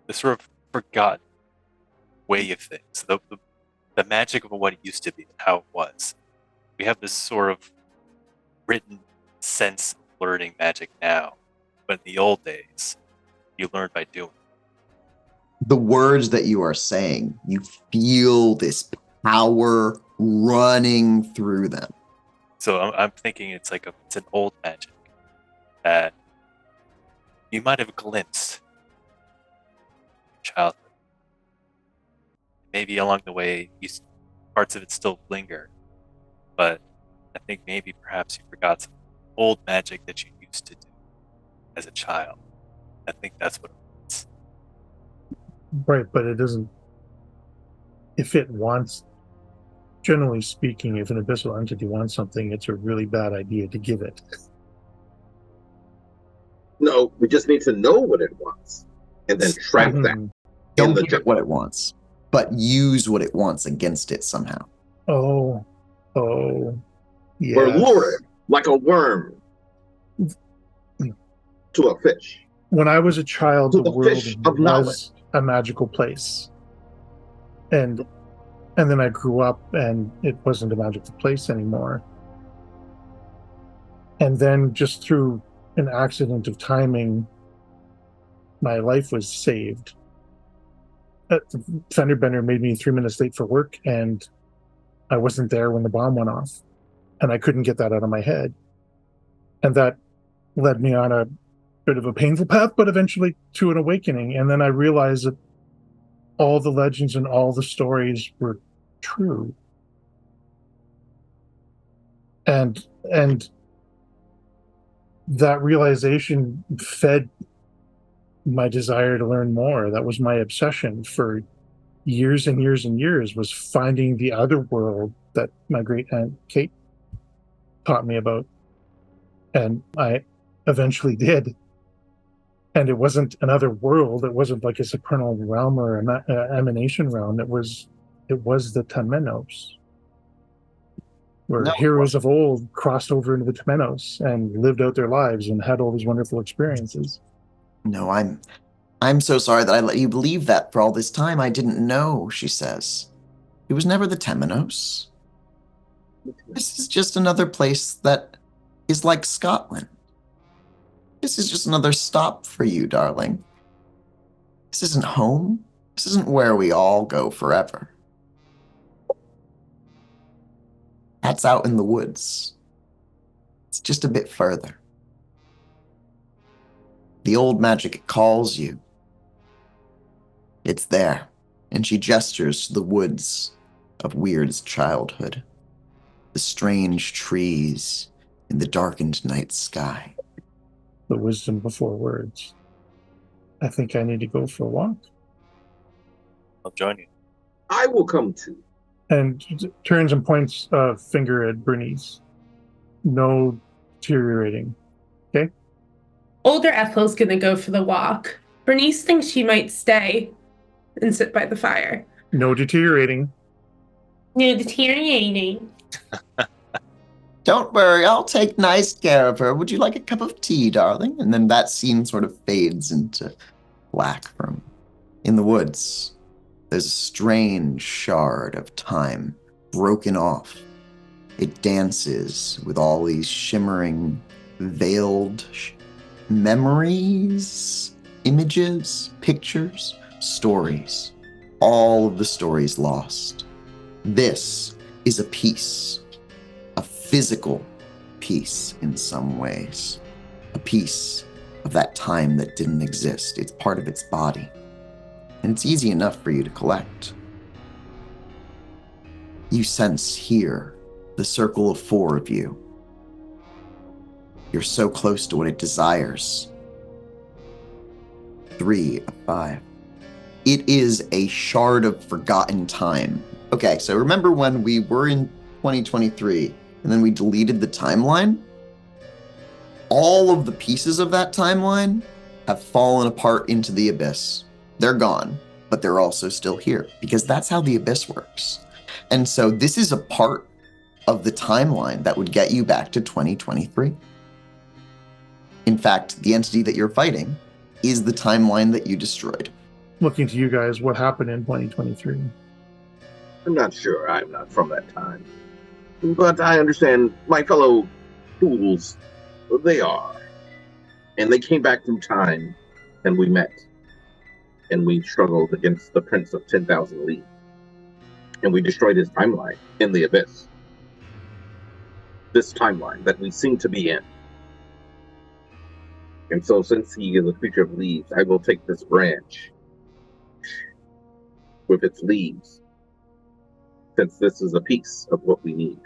The sort of forgotten way of things. The magic of what it used to be, how it was. We have this sort of written sense of learning magic now. But in the old days, you learned by doing. The words that you are saying, you feel this power running through them. So I'm thinking it's an old magic that you might have glimpsed in childhood. Maybe along the way, parts of it still linger. But I think maybe perhaps you forgot some old magic that you used to do as a child. I think that's what it means. Right, but it doesn't. If it wants, generally speaking, if an abyssal entity wants something, it's a really bad idea to give it. No, we just need to know what it wants and then track that. Don't give it what it wants, but use what it wants against it somehow. Oh, yeah. Or lure it like a worm to a fish. When I was a child, To the the fish world of was a magical place. And then I grew up and it wasn't a magical place anymore. And then just through an accident of timing, my life was saved. Fenderbender made me 3 minutes late for work, and I wasn't there when the bomb went off. And I couldn't get that out of my head. And that led me on a bit of a painful path, but eventually to an awakening. And then I realized that all the legends and all the stories were true. And that realization fed my desire to learn more. That was my obsession for years and years and years, was finding the other world that my great aunt Kate taught me about. And I eventually did. And it wasn't another world. It wasn't like a supernal realm or an emanation realm. It was the Temenos, where heroes of old crossed over into the Temenos and lived out their lives and had all these wonderful experiences. No, I'm so sorry that I let you believe that for all this time. I didn't know, she says. It was never the Temenos. This is just another place that is like Scotland. This is just another stop for you, darling. This isn't home. This isn't where we all go forever. That's out in the woods. It's just a bit further. The old magic calls you. It's there, and she gestures to the woods of Wyrd's childhood. The strange trees in the darkened night sky. The wisdom before words. I think I need to go for a walk. I'll join you. I will come too. And turns and points a finger at Bernice. No deteriorating. Okay? Older Ethel's gonna go for the walk. Bernice thinks she might stay and sit by the fire. No deteriorating. No deteriorating. Don't worry, I'll take nice care of her. Would you like a cup of tea, darling? And then that scene sort of fades into black from in the woods. There's a strange shard of time broken off. It dances with all these shimmering, veiled memories, images, pictures, stories. All of the stories lost. This is a piece, a physical piece in some ways, a piece of that time that didn't exist. It's part of its body, and it's easy enough for you to collect. You sense here the circle of 4 of you. You're so close to what it desires. 3 of 5. It is a shard of forgotten time. Okay, so remember when we were in 2023 and then we deleted the timeline? All of the pieces of that timeline have fallen apart into the abyss. They're gone, but they're also still here because that's how the abyss works. And so this is a part of the timeline that would get you back to 2023. In fact, the entity that you're fighting is the timeline that you destroyed. Looking to you guys, what happened in 2023? I'm not sure. I'm not from that time. But I understand my fellow fools, they are. And they came back from time, and we met. And we struggled against the Prince of 10,000 Leagues. And we destroyed his timeline in the abyss. This timeline that we seem to be in. And so since he is a creature of leaves, I will take this branch with its leaves, since this is a piece of what we need.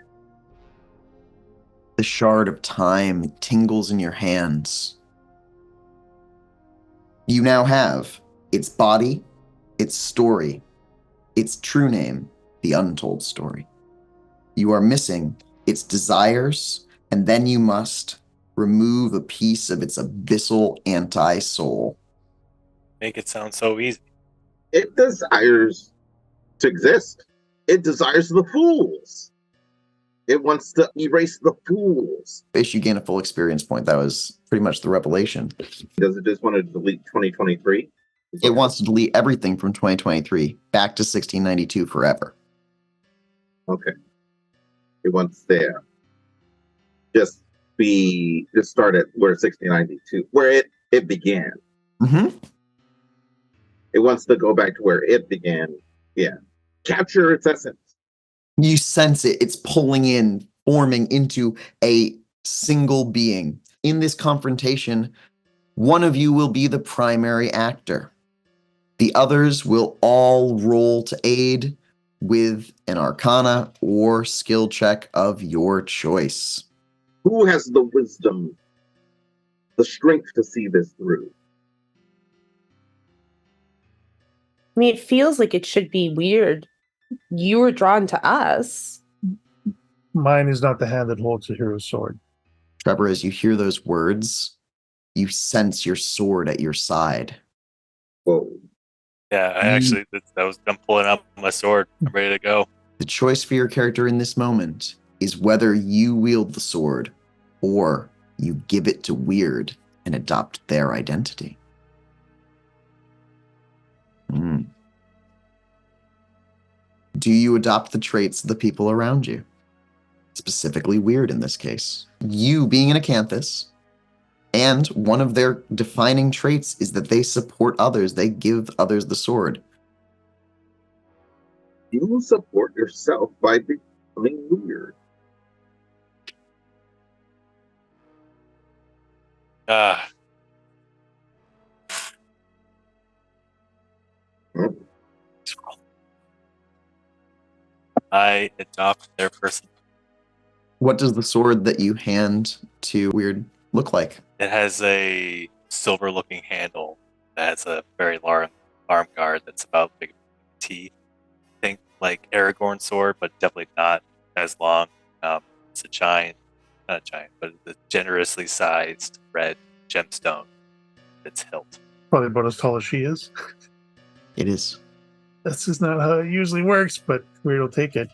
The shard of time tingles in your hands. You now have its body, its story, its true name, the untold story. You are missing its desires, and then you must remove a piece of its abyssal anti-soul. Make it sound so easy. It desires to exist. It desires the fools. It wants to erase the fools. If you gain a full experience point, that was pretty much the revelation. Does it just want to delete 2023? It wants to delete everything from 2023 back to 1692 forever. Okay. It wants there. Just start at where 1692, where it began. Mm-hmm. It wants to go back to where it began. Yeah. Capture its essence. You sense it. It's pulling in, forming into a single being. In this confrontation, one of you will be the primary actor. The others will all roll to aid with an arcana or skill check of your choice. Who has the wisdom, the strength to see this through? I mean, it feels like it should be Wyrd. You were drawn to us. Mine is not the hand that holds the hero's sword. Trevor, as you hear those words, you sense your sword at your side. Whoa. Yeah, I'm pulling up my sword. I'm ready to go. The choice for your character in this moment is whether you wield the sword or you give it to Wyrd and adopt their identity. Do you adopt the traits of the people around you? Specifically Wyrd in this case. You being an acanthus, and one of their defining traits is that they support others. They give others the sword. You support yourself by becoming Wyrd. I adopt their person. What does the sword that you hand to Wyrd look like? It has a silver-looking handle that has a very large arm guard that's about big T. Think like Aragorn's sword, but definitely not as long. It's a giant, not a giant, but a generously sized red gemstone. Its hilt. Probably about as tall as she is. It is. This is not how it usually works, but Wyrd will take it.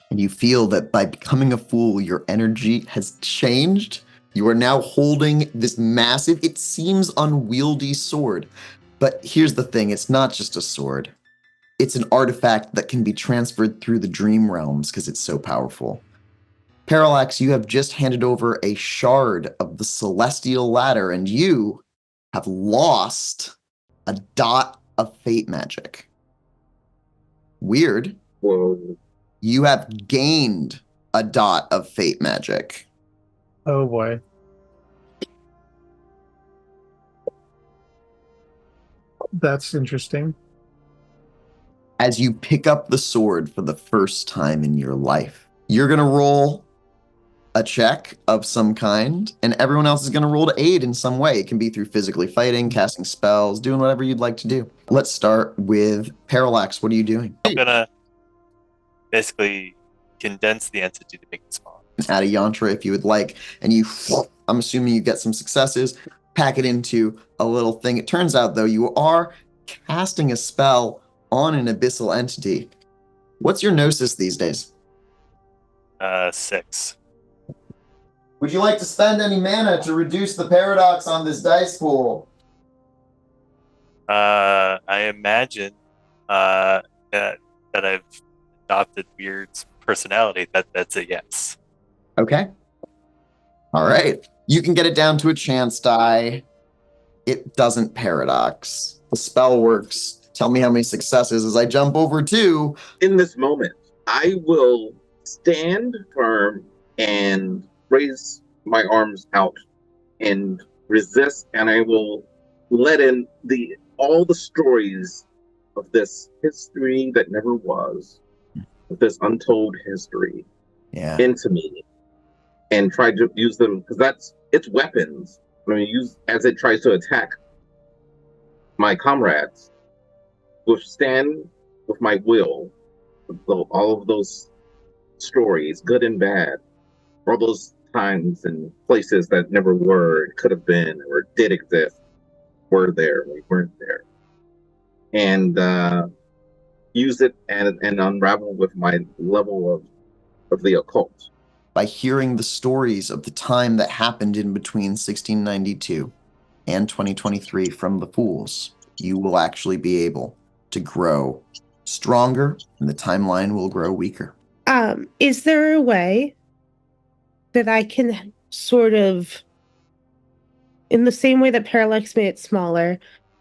And you feel that by becoming a fool, your energy has changed. You are now holding this massive, it seems unwieldy sword. But here's the thing, it's not just a sword. It's an artifact that can be transferred through the dream realms because it's so powerful. Parallax, you have just handed over a shard of the celestial ladder, and you have lost a dot of fate magic. Wyrd. Whoa. You have gained a dot of fate magic. Oh boy. That's interesting. As you pick up the sword for the first time in your life, you're going to roll a check of some kind, and everyone else is going to roll to aid in some way. It can be through physically fighting, casting spells, doing whatever you'd like to do. Let's start with Parallax. What are you doing? I'm gonna basically condense the entity to make it smaller. Add a yantra if you would like, and I'm assuming you get some successes, pack it into a little thing. It turns out, though, you are casting a spell on an abyssal entity. What's your gnosis these days? 6. Would you like to spend any mana to reduce the paradox on this dice pool? I imagine that I've adopted Wyrd's personality. That's a yes. Okay. All right. You can get it down to a chance die. It doesn't paradox. The spell works. Tell me how many successes as I jump over to... In this moment, I will stand firm and raise my arms out and resist, and I will let in all the stories of this history that never was, of this untold history, into me, and try to use them, because it's weapons. I'm going to use as it tries to attack my comrades. Withstand with my will all of those stories, good and bad, all those times and places that never were, could have been, or did exist, were there, we weren't there, and use it and unravel with my level of the occult. By hearing the stories of the time that happened in between 1692 and 2023 from the Fools, you will actually be able to grow stronger, and the timeline will grow weaker. Is there a way that I can sort of, in the same way that Parallax made it smaller,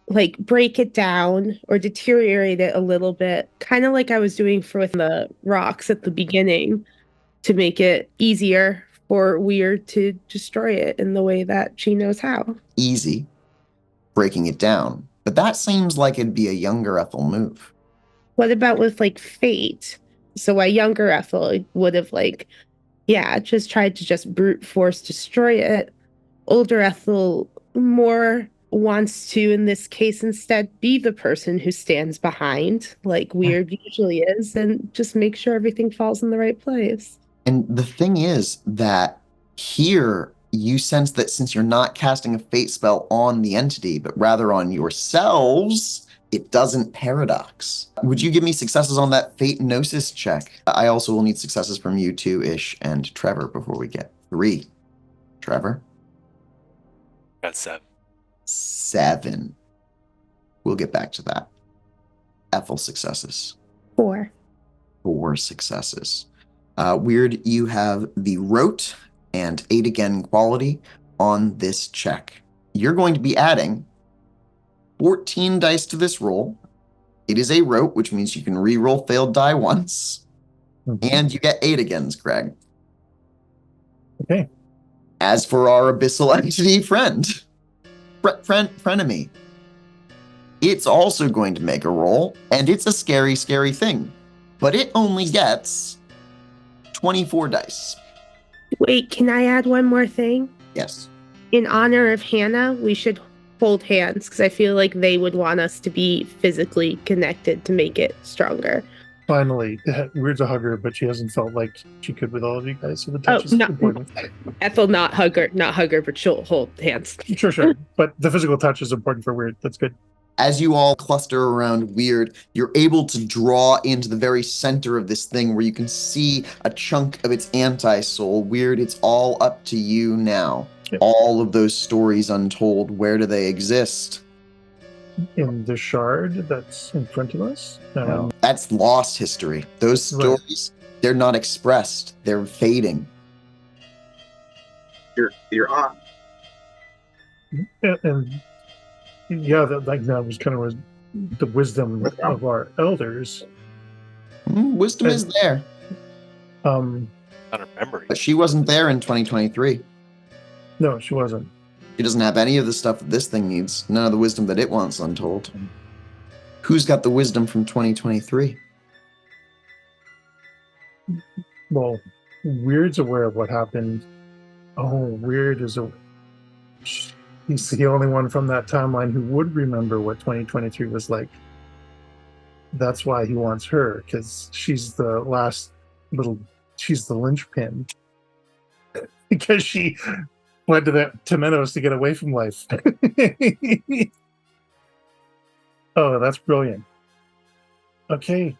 like break it down or deteriorate it a little bit, kind of like I was doing with the rocks at the beginning, to make it easier for Wyrd to destroy it in the way that she knows how? Easy, breaking it down. But that seems like it'd be a younger Ethel move. What about with fate? So a younger Ethel would have just tried to brute force destroy it. Older Ethel more wants to, in this case, instead be the person who stands behind, like Wyrd usually is, and just make sure everything falls in the right place. And the thing is that here you sense that since you're not casting a fate spell on the entity, but rather on yourselves, it doesn't paradox. Would you give me successes on that fate gnosis check? I also will need successes from you too, Ish and Trevor, before we get 3. Trevor? Got 7. 7. We'll get back to that. Ethel successes. 4. 4 successes. Wyrd, you have the rote and 8 again quality on this check. You're going to be adding 14 dice to this roll. It is a rote, which means you can re-roll failed die once. And you get 8 agains, Greg. Okay. As for our abyssal entity frenemy, it's also going to make a roll, and it's a scary, scary thing. But it only gets 24 dice. Wait, can I add one more thing? Yes. In honor of Hannah, we should hold hands because I feel like they would want us to be physically connected to make it stronger. Finally, Wyrd's a hugger, but she hasn't felt like she could with all of you guys, so the Oh, touch is no. important. Ethel, not hugger, but she'll hold hands. Sure. But the physical touch is important for Wyrd. That's good. As you all cluster around Wyrd, you're able to draw into the very center of this thing where you can see a chunk of its anti-soul. Wyrd, it's all up to you now. Yep. All of those stories untold, where do they exist? In the shard that's in front of us? No, that's lost history. Those stories, they're not expressed. They're fading. You're on. And yeah, that was kind of the wisdom of our elders. Wisdom is there. Not remembering. But she wasn't there in 2023. No, she wasn't. She doesn't have any of the stuff that this thing needs. None of the wisdom that it wants untold. Who's got the wisdom from 2023? Well, Wyrd's aware of what happened. Oh, Wyrd is he's the only one from that timeline who would remember what 2023 was like. That's why he wants her, because she's the linchpin. Because she went to Temenos to get away from life. Oh, that's brilliant. Okay.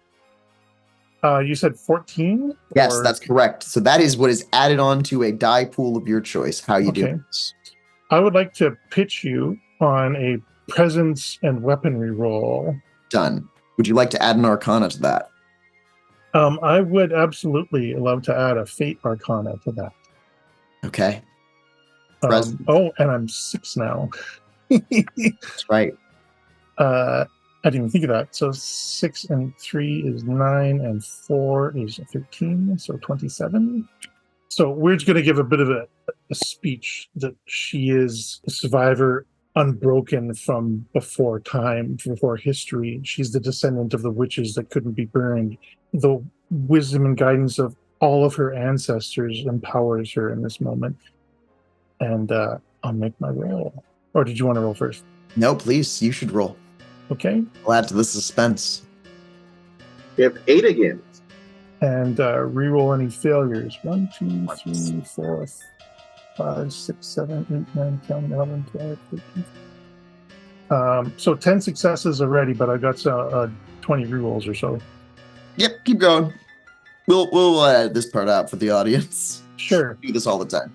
You said 14? Yes, that's correct. So that is what is added on to a die pool of your choice. How you do this? I would like to pitch you on a presence and weaponry roll. Done. Would you like to add an arcana to that? I would absolutely love to add a fate arcana to that. Okay. And I'm 6 now. That's right. I didn't even think of that. So 6 and 3 is 9, and 4 is 13, so 27. So Wyrd's going to give a bit of a speech that she is a survivor, unbroken from before time, before history. She's the descendant of the witches that couldn't be burned. The wisdom and guidance of all of her ancestors empowers her in this moment. And I'll make my roll. Or did you want to roll first? No, please. You should roll. Okay. I'll add to the suspense. You have 8 again. And re-roll any failures. 1, 2, 3, 4, 5, 6, 7, 8, 9, 10, 11, 12, 13. So 10 successes already, but I got 20 re-rolls or so. Yep, keep going. We'll edit this part out for the audience. Sure. We do this all the time.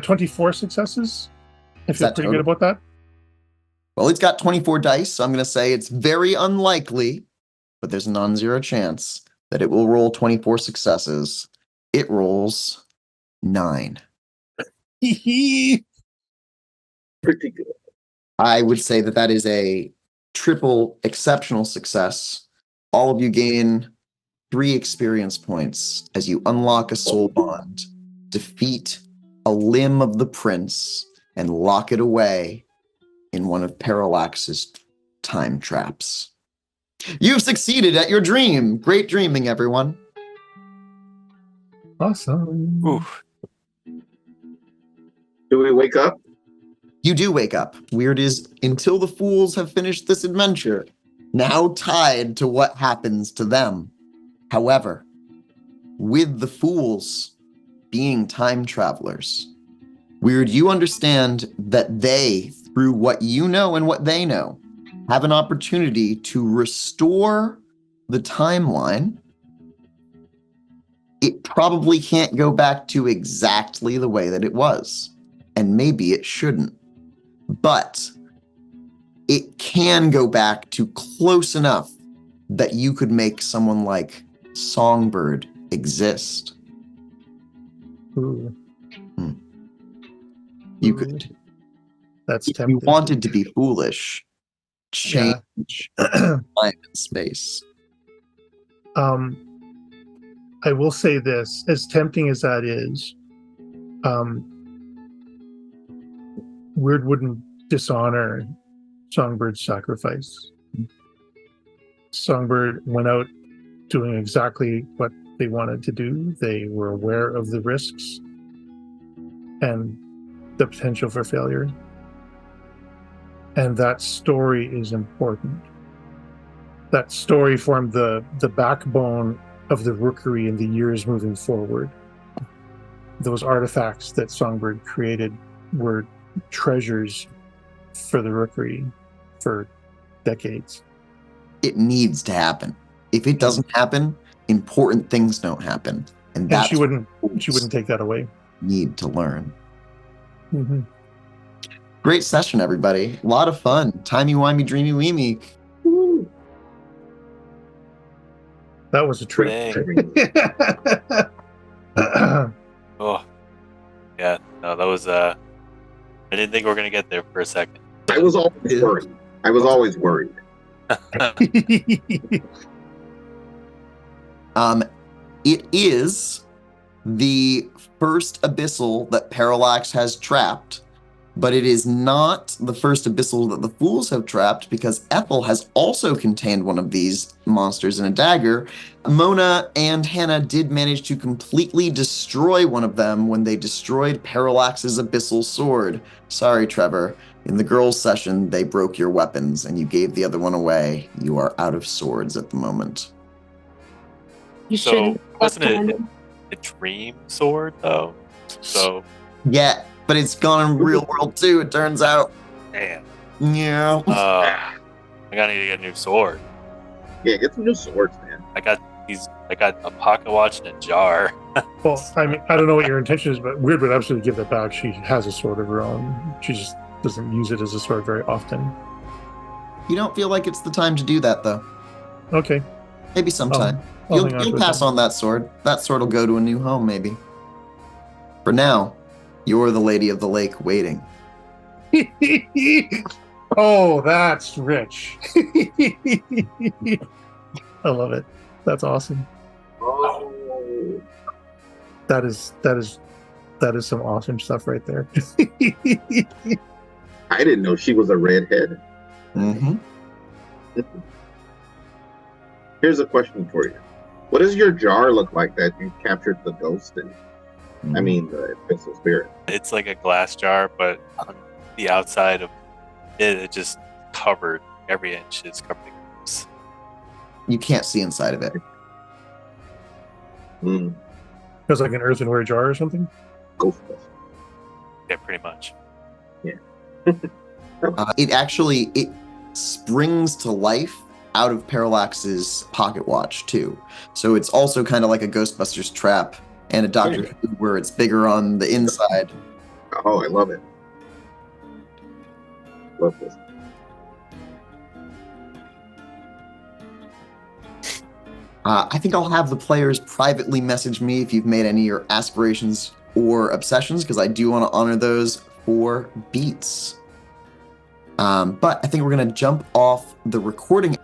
24 successes. I feel pretty good about that. Well, it's got 24 dice, so I'm going to say it's very unlikely, but there's a non-zero chance that it will roll 24 successes. It rolls 9. Pretty good. I would say that is a triple exceptional success. All of you gain 3 experience points as you unlock a soul bond, defeat a limb of the prince, and lock it away in one of Parallax's time traps. You've succeeded at your dream. Great dreaming, everyone. Awesome. Oof. Do we wake up? You do wake up. Wyrd is, until the fools have finished this adventure, now tied to what happens to them. However, with the fools being time travelers, Wyrd, you understand that they, through what you know and what they know, have an opportunity to restore the timeline. It probably can't go back to exactly the way that it was, and maybe it shouldn't. But it can go back to close enough that you could make someone like Songbird exist. Ooh. You could. That's if tempting. you wanted to be foolish, change time and space. I will say this, as tempting as that is, Wyrd wouldn't dishonor Songbird's sacrifice. Songbird went out doing exactly what they wanted to do. They were aware of the risks. and the potential for failure. And that story is important. That story formed the backbone of the Rookery in the years moving forward. Those artifacts that Songbird created were treasures for the Rookery for decades. It needs to happen. If it doesn't happen, important things don't happen. And that's she wouldn't take that away. Need to learn. Mm-hmm. Great session, everybody. A lot of fun. Timey-wimey, dreamy-weemy. Woo. That was a trick. Oh, yeah. No, that was. I didn't think we were gonna get there for a second. I was always worried. It is the first abyssal that Parallax has trapped, but it is not the first abyssal that the Fools have trapped, because Ethyl has also contained one of these monsters in a dagger. Mona and Hannah did manage to completely destroy one of them when they destroyed Parallax's abyssal sword. Sorry, Trevor. In the girls' session, they broke your weapons and you gave the other one away. You are out of swords at the moment. You So shouldn't. wasn't it a dream sword though? So Yeah, but it's gone in real world too, it turns out. damn. Yeah. I gotta need to get a new sword. Yeah, get some new swords, man. I got a pocket watch in a jar. Well, I mean, I don't know what your intention is, but Wyrd would absolutely give that back. She has a sword of her own. She just doesn't use it as a sword very often. You don't feel like it's the time to do that, though. Okay. Maybe sometime. I'll hang on You'll to it pass then. on that sword. That sword will go to a new home, maybe. For now, you're the Lady of the Lake waiting. Oh, that's rich. I love it. That's awesome. Oh. That is some awesome stuff right there. I didn't know she was a redhead. Mm-hmm. Here's a question for you. What does your jar look like that you captured the ghost in? I mean, the abyssal spirit. It's like a glass jar, but on the outside of it just covered. Every inch is covered in ghosts. You can't see inside of it. Mm. It was like an earthenware jar or something. Ghostbusters. Yeah, pretty much. It springs to life out of Parallax's pocket watch, too. So it's also kind of like a Ghostbusters trap and a Doctor Who where it's bigger on the inside. Oh, I love it. Love this. I think I'll have the players privately message me if you've made any of your aspirations or obsessions, because I do want to honor those for beats. But I think we're going to jump off the recording